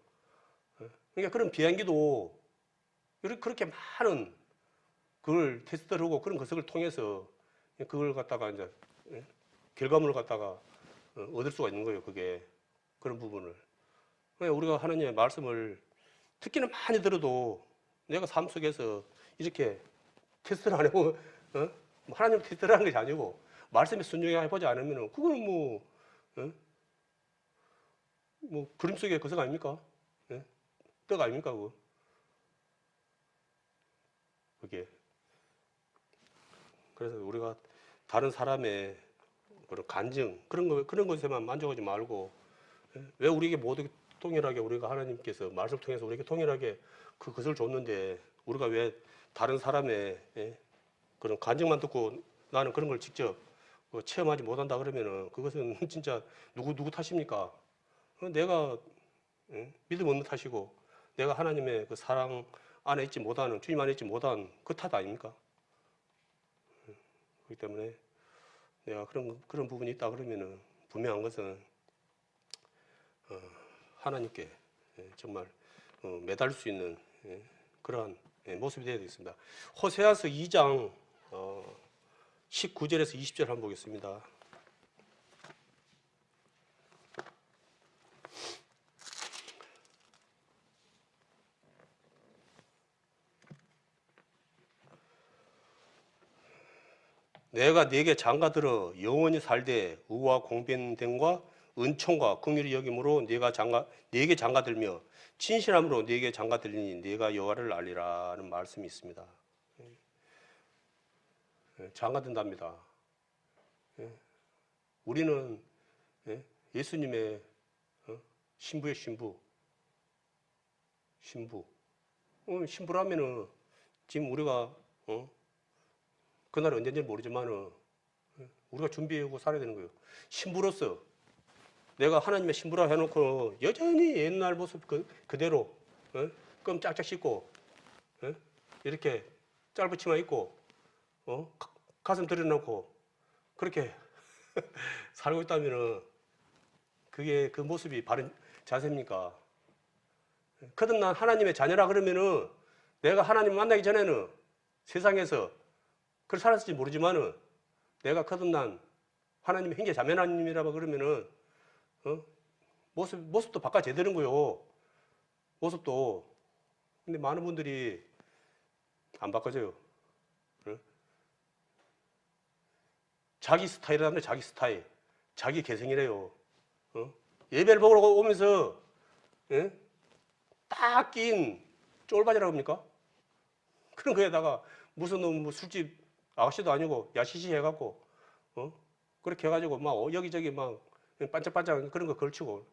그러니까 그런 비행기도 그렇게 많은 그걸 테스트를 하고 그런 것을 통해서 그걸 갖다가 이제 결과물을 갖다가 얻을 수가 있는 거예요. 그게 그런 부분을. 그러니까 우리가 하나님의 말씀을 듣기는 많이 들어도 내가 삶 속에서 이렇게 테스트를 안 해보고 하나님 테스트를 하는 것이 아니고 말씀에 순종해 보지 않으면 그거는 뭐 그림 속의 거석 아닙니까? 떡 아닙니까 그거? 그게. 그래서 우리가 다른 사람의 그런 간증 그런 것에만 만족하지 말고 왜 우리에게 모두 동일하게 우리가 하나님께서 말씀을 통해서 우리에게 동일하게 그것을 줬는데 우리가 왜 다른 사람의 그런 간증만 듣고 나는 그런 걸 직접 체험하지 못한다 그러면은 그것은 진짜 누구 탓입니까? 내가 믿음 없는 탓이고 내가 하나님의 그 사랑 안에 있지 못하는 주님 안에 있지 못한 그 탓 아닙니까? 그렇기 때문에 내가 그런 부분이 있다 그러면은 분명한 것은 하나님께 정말 매달릴 수 있는 그러한 모습이 되어야 되겠습니다. 호세아서 2장 19절에서 20절 한번 보겠습니다. 내가 네게 장가들어 영원히 살되 의와 공변됨과 은총과 긍휼히 여김으로 네게 장가들며 진실함으로 네게 장가들리니 네가 여호와를 알리라는 말씀이 있습니다. 장가든답니다. 우리는 예수님의 신부의 신부. 신부라면은 지금 우리가 그날이 언제인지 모르지만은 우리가 준비하고 살아야 되는 거예요. 신부로서 내가 하나님의 신부라 해놓고 여전히 옛날 모습 그대로 껌 짝짝 씻고 이렇게 짧은 치마 입고 가슴 들여놓고 그렇게 살고 있다면은 그게 그 모습이 바른 자세입니까? 거듭난 하나님의 자녀라 그러면은 내가 하나님 만나기 전에는 세상에서 그렇게 살았을지 모르지만은 내가 거듭난 하나님의 형제 자매나님이라고 그러면은 모습도 바꿔야 되는 거요. 모습도. 근데 많은 분들이 안 바꿔져요. 자기 스타일이라면 자기 스타일, 자기 개성이래요. 예배를 보러 오면서 딱 낀 쫄바지라고 합니까? 그런 거에다가 무슨 뭐 술집 아가씨도 아니고 야시시 해갖고 그렇게 해가지고 막 여기저기 막 반짝반짝 그런 거 걸치고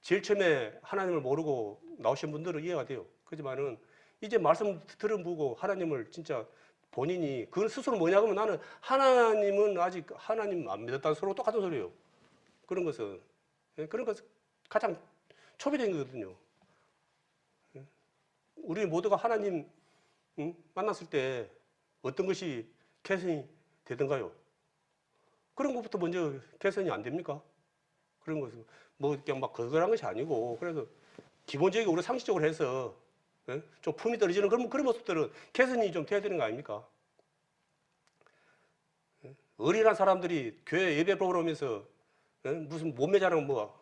제일 처음에 하나님을 모르고 나오신 분들은 이해가 돼요. 그렇지만은 이제 말씀 들어보고 하나님을 진짜 본인이 그 스스로 뭐냐 그러면 나는 하나님은 아직 하나님 안 믿었다는 소리고 똑같은 소리예요. 그런 것은 그런 것은 가장 초비된 거거든요. 우리 모두가 하나님 만났을 때 어떤 것이 개선이 되던가요? 그런 것부터 먼저 개선이 안 됩니까? 그런 것은 뭐 그냥 막 거절한 것이 아니고 그래서 기본적으로 우리 상식적으로 해서 좀 품이 떨어지는 그런 모습들은 개선이 좀 돼야 되는 거 아닙니까? 어린한 사람들이 교회 예배 보러 오면서 무슨 몸매 자랑 뭐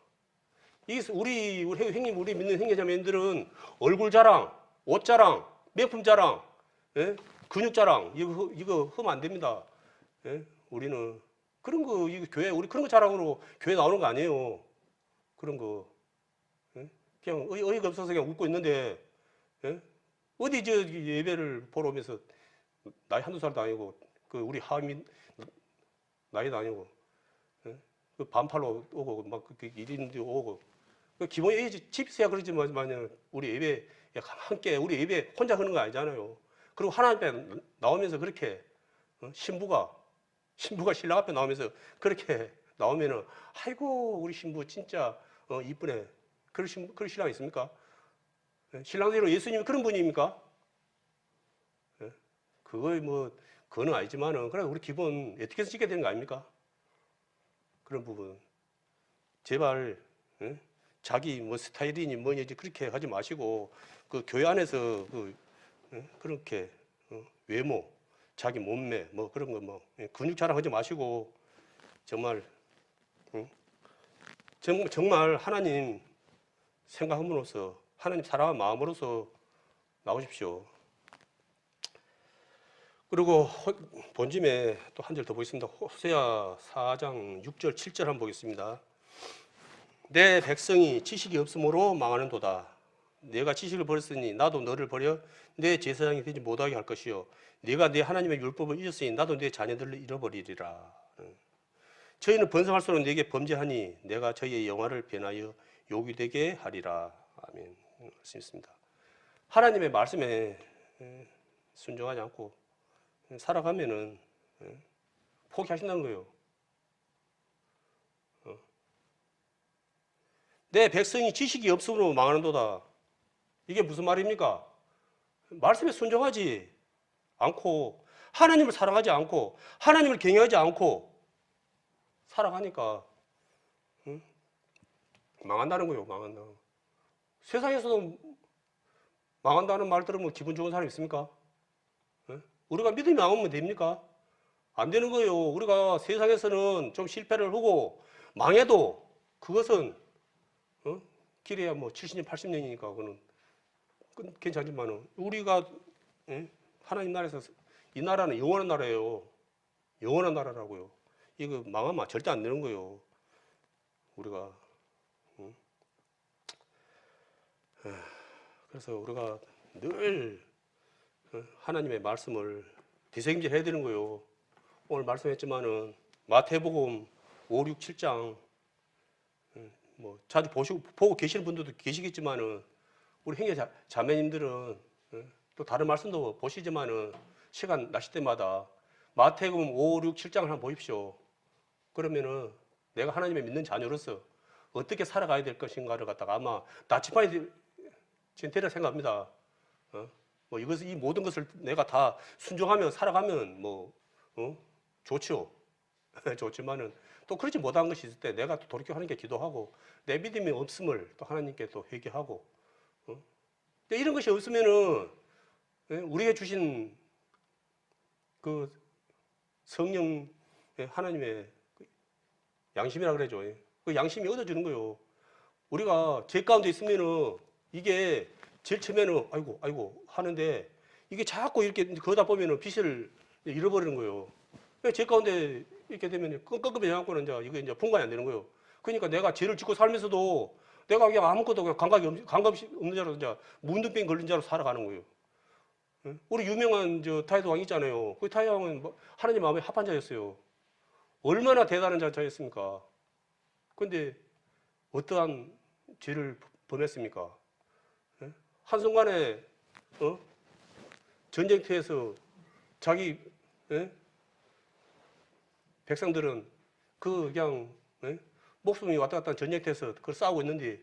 이게 우리 형님 우리 믿는 형제자매님들은 얼굴 자랑, 옷 자랑, 명품 자랑, 근육 자랑 이거 하면 안 됩니다. 우리는 그런 거 이거 교회 우리 그런 거 자랑으로 교회 나오는 거 아니에요. 그런 거 그냥 어이가 없어서 그냥 웃고 있는데 어디 저 예배를 보러 오면서 나이 한두 살도 아니고 그 우리 하민 나이도 아니고 그 반팔로 오고 막 그 1인도 오고 그 기본 집에서야 그러지만 우리 예배 함께 우리 예배 혼자 하는 거 아니잖아요. 그리고 하나님 앞에 나오면서 그렇게 신부가 신랑 앞에 나오면서 그렇게 나오면은 아이고 우리 신부 진짜 이쁘네. 그런 신랑 있습니까? 신랑대로 예수님이 그런 분입니까? 그거는 아니지만은 그래 우리 기본 에티켓을 지켜야 되는 거 아닙니까? 그런 부분 제발 자기 뭐 스타일이니 뭐니 그렇게 하지 마시고 그 교회 안에서 그렇게 외모, 자기 몸매 뭐 그런 거 뭐 근육 자랑하지 마시고 정말 정말 하나님 생각함으로써 하나님 사랑한 마음으로서 나오십시오. 그리고 본짐에 또 한 절 더 보겠습니다. 호세아 4장 6절 7절 한번 보겠습니다. 내 백성이 지식이 없으므로 망하는도다. 내가 지식을 버렸으니 나도 너를 버려 내 제사장이 되지 못하게 할 것이요 네가 내 하나님의 율법을 잊었으니 나도 내 자녀들을 잃어버리리라. 저희는 번성할수록 내게 범죄하니 내가 저희의 영화를 변하여 욕이 되게 하리라. 아멘. 말씀있습니다. 하나님의 말씀에 순종하지 않고 살아가면은 포기하신다는 거예요. 내 백성이 지식이 없으므로 망하는도다. 이게 무슨 말입니까? 말씀에 순종하지 않고 하나님을 사랑하지 않고 하나님을 경외하지 않고 살아가니까 망한다는 거예요. 망한다. 세상에서도 망한다는 말 들으면 기분 좋은 사람 있습니까? 우리가 믿음이 안 오면 됩니까? 안 되는 거예요. 우리가 세상에서는 좀 실패를 하고 망해도 그것은 길에야 뭐 70년, 80년이니까 그거는 괜찮지만은 우리가 하나님 나라에서 이 나라는 영원한 나라예요. 영원한 나라라고요. 이거 망하면 절대 안 되는 거예요. 우리가 그래서 우리가 늘 하나님의 말씀을 되새김질 해야 되는 거예요. 오늘 말씀했지만은 마태복음 5, 6, 7장 뭐 자주 보고 계시는 분들도 계시겠지만은 우리 형제 자매님들은 또 다른 말씀도 보시지만은 시간 나실 때마다 마태복음 5, 6, 7장을 한번 보십시오. 그러면은 내가 하나님의 믿는 자녀로서 어떻게 살아가야 될 것인가를 갖다가 아마 나치판이 되리라 생각합니다. 뭐 이것을 이 모든 것을 내가 다 순종하며 살아가면 좋죠. 좋지만은 또 그렇지 못한 것이 있을 때 내가 또 돌이켜 하나님께 기도하고 내 믿음이 없음을 또 하나님께 또 회개하고 근데 이런 것이 없으면은 우리에게 주신 그 성령 하나님의 양심이라 그러죠. 그 양심이 얻어지는 거예요. 우리가 죄 가운데 있으면은 이게 제일 처음에는 아이고 하는데 이게 자꾸 이렇게 그러다 보면은 빛을 잃어버리는 거예요. 죄 가운데 이렇게 되면 끄급이 해갖고는 이게 분간이 안 되는 거예요. 그러니까 내가 죄를 짓고 살면서도 내가 그냥 아무것도 그냥 감각이 없는 자로 문둥병 걸린 자로 살아가는 거예요. 우리 유명한 다윗 왕 있잖아요. 그 다윗 왕은 하나님 마음에 합한 자였어요. 얼마나 대단한 자였습니까? 근데 어떠한 죄를 범했습니까? 예? 한순간에 전쟁터에서 자기 백성들은 그냥 목숨이 왔다 갔다 하는 전쟁터에서 그걸 싸우고 있는데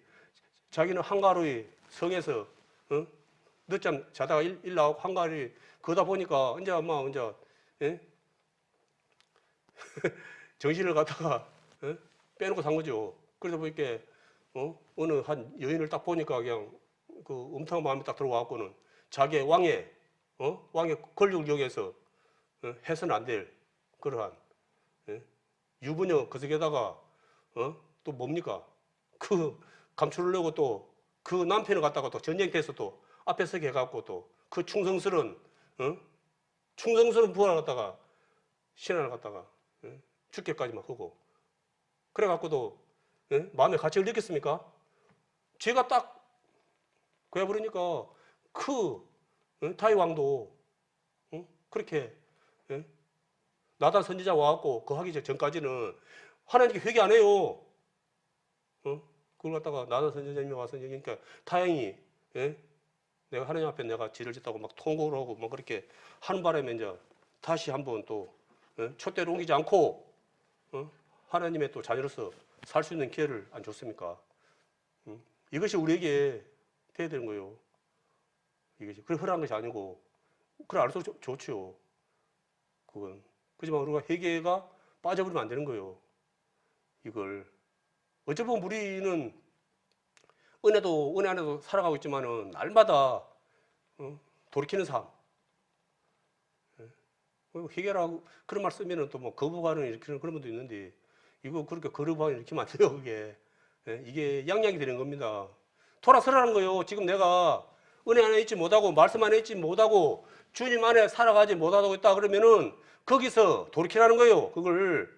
자기는 한가로이 성에서 늦잠 자다가 일 나오고 한가로이 그러다 보니까 이제 아마 이제 정신을 갖다가 빼놓고 산 거죠. 그러다 보니까 어느 한 여인을 딱 보니까 그냥 그 음탕한 마음이 딱 들어와갖고는 자기의 왕의 권력을 이용해서 해서는 안 될 그러한 유부녀 그 속에다가 또 뭡니까? 그 감추려고 또 그 남편을 갖다가 또 전쟁터에서 또 앞에 서게 해갖고 또 그 충성스러운 부하를 갖다가 신하를 갖다가 죽게까지만 하고 그래갖고도 마음의 가책을 느꼈습니까? 제가 딱 그래 버리니까 그 다윗 왕도 그렇게 나단 선지자 와갖고 그 하기 전까지는 하나님께 회개 안 해요. 그걸 갖다가 나단 선지자님이 와서 얘기하니까 다행히 내가 하나님 앞에 내가 죄를 짓다고 막 통곡을 하고 막 그렇게 하는 바람에 이제 다시 한번 또 촛대를 옮기지 않고 하나님의 또 자녀로서 살 수 있는 기회를 안 줬습니까? 이것이 우리에게 돼야 되는 거예요. 이것이 그래 허락한 것이 아니고 그래 알아서 좋죠. 그건 그렇지만 우리가 회개가 빠져버리면 안 되는 거예요. 이걸 어찌 보면 우리는 은혜 안에도 살아가고 있지만은 날마다 돌이키는 삶. 회개라고 그런 말 쓰면은 또 뭐 거부반응 일으키는 그런 분도 있는데 이거 그렇게 거부반응 일으키면 안 돼요. 그게 이게 양양이 되는 겁니다. 돌아서라는 거예요. 지금 내가 은혜 안에 있지 못하고 말씀 안에 있지 못하고 주님 안에 살아가지 못하고 있다 그러면은 거기서 돌이키라는 거예요. 그걸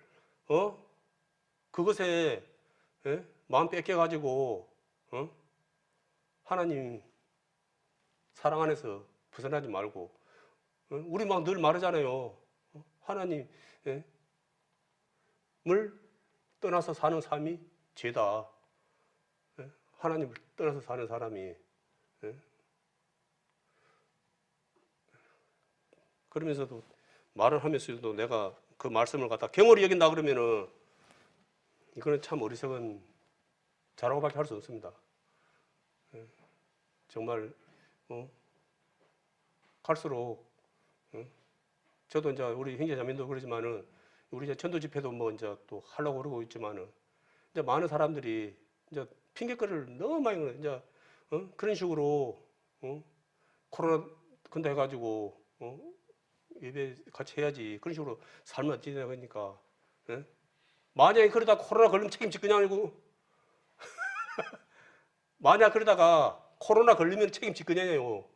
그것에 마음 뺏겨 가지고 하나님 사랑 안에서 벗어나지 말고 우리 막 늘 말하잖아요. 하나님을 떠나서 사는 삶이 죄다. 하나님을 떠나서 사는 사람이 그러면서도 말을 하면서도 내가 그 말씀을 갖다 경홀히 여긴다 그러면은 이거는 참 어리석은 자라고밖에 할 수 없습니다. 정말 갈수록 저도 이제 우리 형제자매도 그러지만은 우리 이제 전도 집회도 뭐 이제 또 하려고 그러고 있지만은 이제 많은 사람들이 이제 핑계거리를 너무 많이 이제 그런 식으로 코로나 근다 해가지고 예배 같이 해야지 그런 식으로 살면 어찌 되니까 만약에 그러다 코로나 걸리면 책임질 거냐 아니고 만약 그러다가 코로나 걸리면 책임질 거냐요.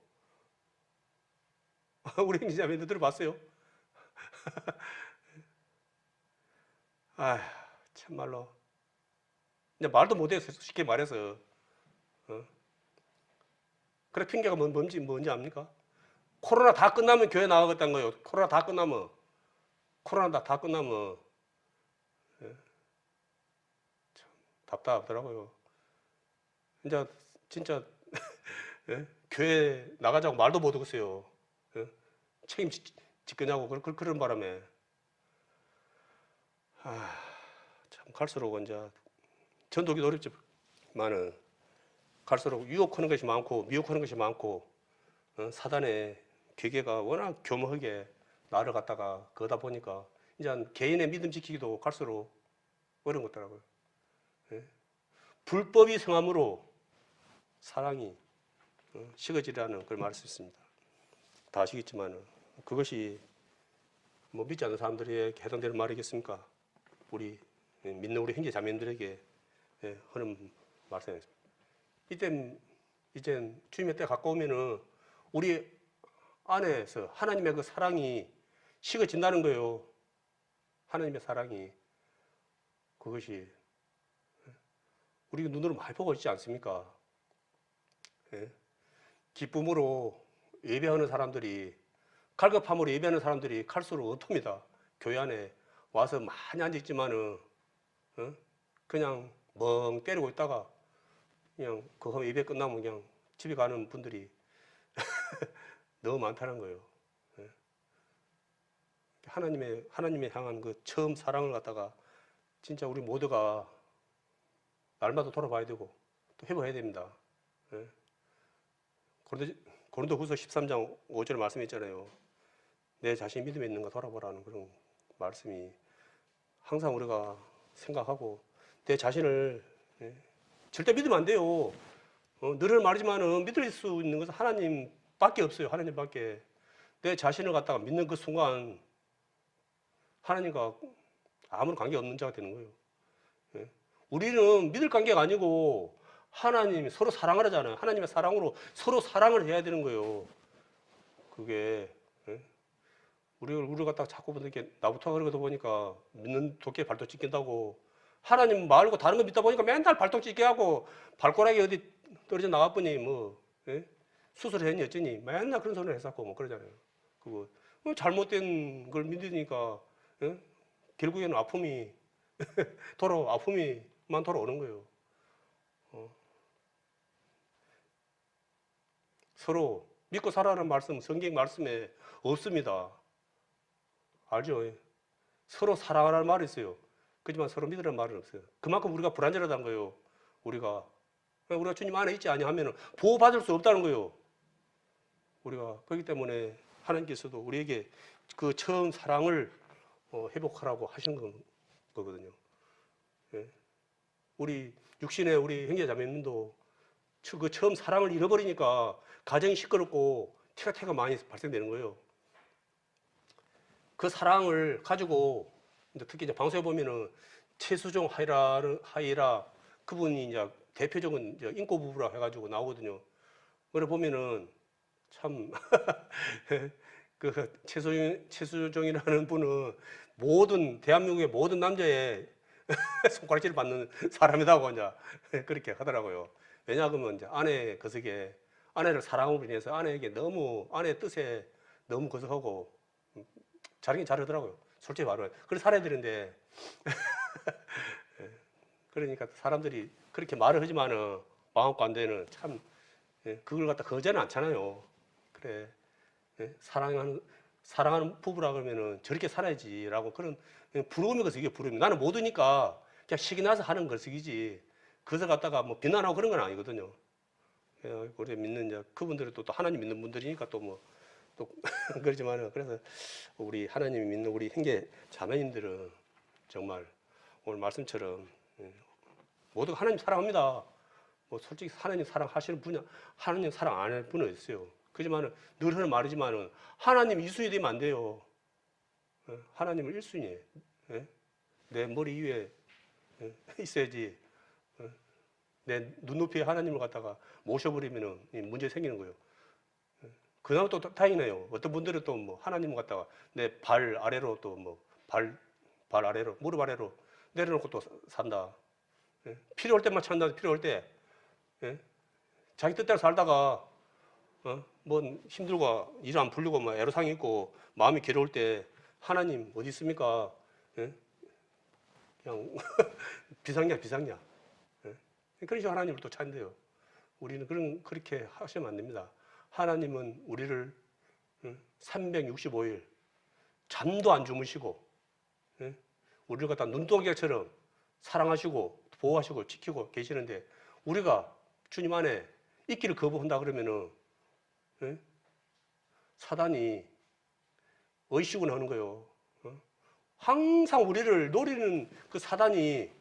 우리 형제자매도 들어봤어요? 아, 참말로 이제 말도 못해요. 쉽게 말해서 그래 핑계가 뭔지 압니까? 코로나 다 끝나면 교회 나가겠다는 거예요. 코로나 다 끝나면 참 답답하더라고요. 이제 진짜 교회 나가자고 말도 못 하겠어요. 책임질 거냐고 그런 바람에 참 갈수록 이제 전도기도 어렵지만은 갈수록 유혹하는 것이 많고 미혹하는 것이 많고 사단의 괴계가 워낙 교묘하게 나를 갖다가 거다 보니까 이제 개인의 믿음 지키기도 갈수록 어려운 것 같더라고요. 불법이 성함으로 사랑이 식어지라는 걸 말할 수 있습니다. 다 아시겠지만은 그것이 뭐 믿지 않는 사람들에게 해당되는 말이겠습니까? 우리 믿는 우리 형제 자매들에게 하는 말씀입니다. 이제 주님의 때 가까우면은 우리 안에서 하나님의 그 사랑이 식어진다는 거예요. 하나님의 사랑이 그것이 우리 눈으로 많이 보고 있지 않습니까? 기쁨으로 예배하는 사람들이 갈급함으로 예배하는 사람들이 갈수록 어떻습니다. 교회 안에 와서 많이 앉아있지만은 그냥 멍 때리고 있다가 그냥 그거 예배 끝나면 그냥 집에 가는 분들이 너무 많다는 거예요. 예. 하나님의 향한 그 처음 사랑을 갖다가 진짜 우리 모두가 날마다 돌아봐야 되고 또 해봐야 됩니다. 예. 고린도후서 13장 5절 말씀했잖아요. 내 자신 믿음에 있는가 돌아보라는 그런 말씀이 항상 우리가 생각하고 내 자신을 절대 믿으면 안 돼요. 늘 말하지만은 믿을 수 있는 것은 하나님밖에 없어요. 하나님밖에. 내 자신을 갖다가 믿는 그 순간 하나님과 아무런 관계 없는 자가 되는 거예요. 예. 우리는 믿을 관계가 아니고 하나님 서로 사랑하잖아요. 하나님의 사랑으로 서로 사랑을 해야 되는 거예요. 그게 우리가 갖다가 자꾸 이렇게 나부터 그러다 보니까 믿는 도끼에 발톱 찍힌다고 하나님 말고 다른 거 믿다 보니까 맨날 발톱 찍게 하고 발가락이 어디 떨어져 나갔더니 뭐 수술했니 어쩌니 맨날 그런 소리를 했었고 뭐 그러잖아요. 그거 잘못된 걸 믿으니까 결국에는 아픔이만 돌아오는 거예요. 서로 믿고 살아라는 말씀 성경 말씀에 없습니다. 알죠? 서로 사랑하라는 말이 있어요. 그렇지만 서로 믿으라는 말은 없어요. 그만큼 우리가 불완전하다는 거예요. 우리가 주님 안에 있지 아니하면 보호받을 수 없다는 거예요. 우리가 그렇기 때문에 하나님께서도 우리에게 그 처음 사랑을 회복하라고 하신 거거든요. 예. 우리 육신의 우리 형제자매님도 그 처음 사랑을 잃어버리니까 가정이 시끄럽고 티가 많이 발생되는 거예요. 그 사랑을 가지고 특히 이제 방송에 보면은 최수종 하이라 그분이 이제 대표적인 이제 인꼬 부부라 해가지고 나오거든요. 그래 보면은 참 그 최수종이라는 분은 대한민국의 모든 남자의 손가락질을 받는 사람이라고 이제 그렇게 하더라고요. 왜냐하면 이제 아내 거석에 아내를 사랑함으로 인해서 아내에게 너무 아내의 뜻에 너무 거석하고 잘하긴 잘하더라고요. 솔직히 말하면 그래서 살아야 되는데 그러니까 사람들이 그렇게 말을 하지만은 마음가운데는 참 그걸 갖다 거절은 않잖아요. 그래 사랑하는 부부라 그러면은 저렇게 살아야지라고 그런 부러움이 거서 이게 부러움이 나는 모두니까 그냥 식이 나서 하는 거석이지 그것을 갖다가 뭐 비난하고 그런 건 아니거든요. 우리 믿는 이제 그분들은 또 하나님 믿는 분들이니까 또 뭐 또 그러지만은 그래서 우리 하나님 믿는 우리 형제 자매님들은 정말 오늘 말씀처럼 모두가 하나님 사랑합니다. 뭐 솔직히 하나님 사랑하시는 분야 하나님 사랑 안 할 분은 있어요. 그렇지만은 늘 하는 말이지만은 하나님 2순위 되면 안 돼요. 하나님은 1순위에 내 머리 위에 있어야지. 내 눈높이에 하나님을 갖다가 모셔버리면은 문제 생기는 거예요. 그나마 또 다행이네요. 어떤 분들은 또 뭐 하나님을 갖다가 내 발 아래로 또 뭐 발 아래로 무릎 아래로 내려놓고 또 산다. 필요할 때만 찬다. 필요할 때 자기 뜻대로 살다가 뭐 힘들고 일 안 풀리고 뭐 애로사항이 있고 마음이 괴로울 때 하나님 어디 있습니까? 그냥 비상냐. 그런 식으로 하나님을 또 찾는데요. 우리는 그렇게 하시면 안 됩니다. 하나님은 우리를 365일 잠도 안 주무시고 우리를 갖다 눈동자처럼 사랑하시고 보호하시고 지키고 계시는데 우리가 주님 안에 있기를 거부한다 그러면은 사단이 의식을 하는 거예요. 항상 우리를 노리는 그 사단이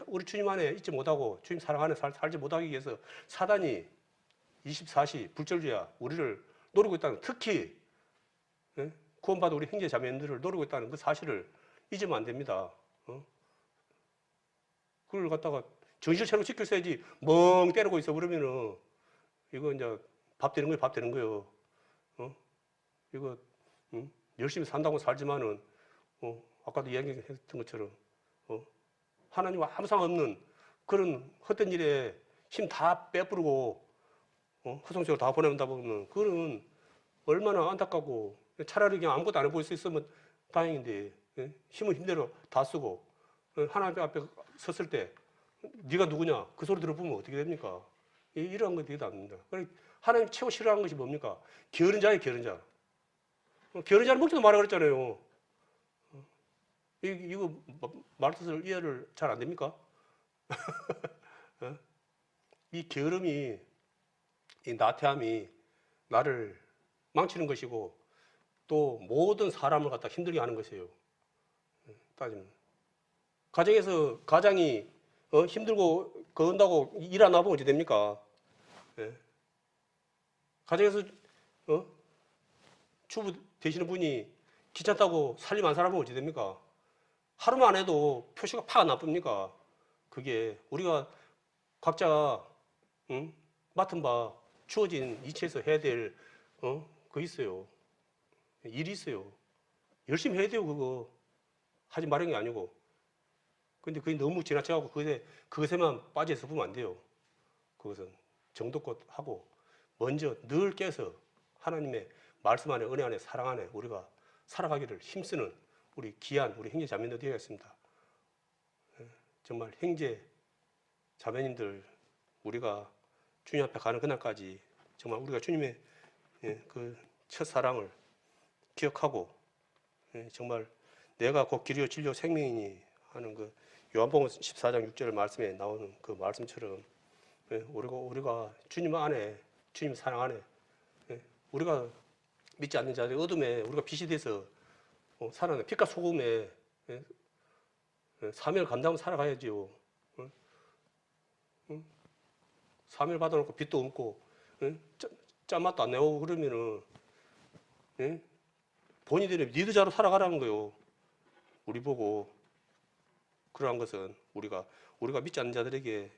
우리 주님 안에 있지 못하고 주님 사랑 안에 살지 못하기 위해서 사단이 24시 불철주야 우리를 노리고 있다는 특히 구원받은 우리 형제 자매님들을 노리고 있다는 그 사실을 잊으면 안 됩니다. 그걸 갖다가 정신을 차리고 지켜 있어야지 멍 때리고 있어 그러면은 이거 이제 밥 되는 거예요. 이거 열심히 산다고 살지만은 아까도 이야기했던 것처럼 하나님과 아무 상관없는 그런 헛된 일에 힘 다 빼부르고 허송세월 다 보낸다 보면 그거는 얼마나 안타깝고 차라리 그냥 아무것도 안 해볼 수 있으면 다행인데 힘은 힘대로 다 쓰고 하나님 앞에 섰을 때 네가 누구냐? 그 소리 들어보면 어떻게 됩니까? 이러한 건 되게 안 됩니다. 하나님 최고 싫어하는 것이 뭡니까? 게으른 자예요, 게으른 자. 게으른 자는 먹지도 말아 그랬잖아요. 이거 말 뜻을 이해를 잘 안 됩니까? 이 게으름이, 이 나태함이 나를 망치는 것이고 또 모든 사람을 갖다 힘들게 하는 것이에요. 따지면 가정에서 가장이 힘들고 거운다고 일 안 하면 어떻게 됩니까? 예. 가정에서 주부 되시는 분이 귀찮다고 살림 안 살아보면 어떻게 됩니까? 하루만 해도 표시가 팍 나쁩니까? 그게 우리가 각자 맡은 바 주어진 이치에서 해야 될 그 있어요. 일이 있어요. 열심히 해야 돼요. 그거 하지 말은 게 아니고. 근데 그게 너무 지나쳐가고 그것에만 빠져 있어 보면 안 돼요. 그것은 정도껏 하고 먼저 늘 깨서 하나님의 말씀 안에, 은혜 안에, 사랑 안에 우리가 살아가기를 힘쓰는 우리 귀한 우리 형제 자매님들 되어야겠습니다. 정말 형제 자매님들 우리가 주님 앞에 가는 그날까지 정말 우리가 주님의 그 첫사랑을 기억하고 정말 내가 곧 길이요 진리요 생명이니 하는 그 요한복음 14장 6절 말씀에 나오는 그 말씀처럼 우리가 주님 안에, 주님 사랑 안에 우리가 믿지 않는 자들의 어둠에 우리가 빛이 돼서 살아내 빛과 소금에 사명을 감당하고 살아가야지요. 사명을 받아놓고 빛도 없고 짠맛도 안 내고 그러면은 본인들이 리더자로 살아가라는 거요. 우리 보고 그러한 것은 우리가 믿지 않는 자들에게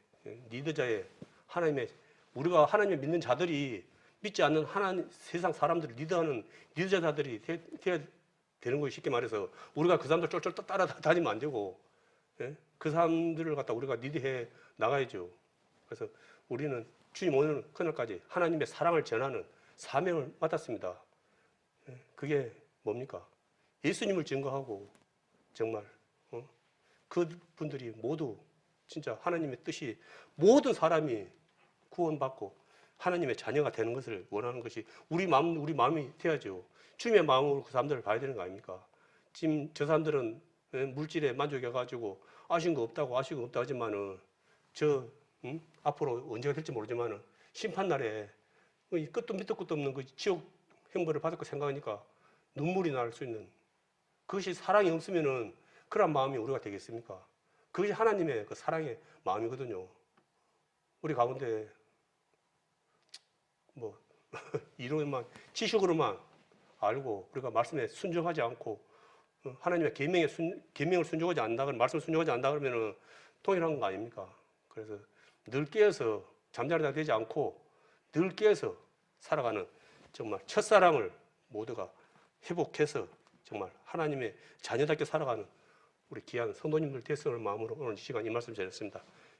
리더자의 하나님의 우리가 하나님을 믿는 자들이 믿지 않는 하나님 세상 사람들을 리더하는 리더자들이 되어야 되는 거예요. 쉽게 말해서 우리가 그 사람들 쫄쫄 따라다니면 안 되고 그 사람들을 갖다 우리가 리드해 나가야죠. 그래서 우리는 주님 오는 그날까지 하나님의 사랑을 전하는 사명을 맡았습니다. 그게 뭡니까? 예수님을 증거하고 정말 그분들이 모두 진짜 하나님의 뜻이 모든 사람이 구원받고 하나님의 자녀가 되는 것을 원하는 것이 우리 마음이 돼야죠. 주님의 마음으로 그 사람들을 봐야 되는 거 아닙니까? 지금 저 사람들은 물질에 만족해가지고 아쉬운 거 없다고 하지만은 앞으로 언제가 될지 모르지만은 심판날에 끝도 밑도 끝도 없는 그 지옥 형벌을 받을 거 생각하니까 눈물이 날 수 있는 그것이 사랑이 없으면은 그런 마음이 우리가 되겠습니까? 그것이 하나님의 그 사랑의 마음이거든요. 우리 가운데 뭐 이론만 지식으로만 알고 우리가 말씀에 순종하지 않고 하나님의 계명을 순종하지 않는다 그러면 말씀을 순종하지 않는다 그러면은 동일한 거 아닙니까? 그래서 늘 깨어서 잠자리다 되지 않고 늘 깨어서 살아가는 정말 첫사랑을 모두가 회복해서 정말 하나님의 자녀답게 살아가는 우리 귀한 성도님들 됐을 마음으로 오늘 이 시간 이 말씀 전했습니다.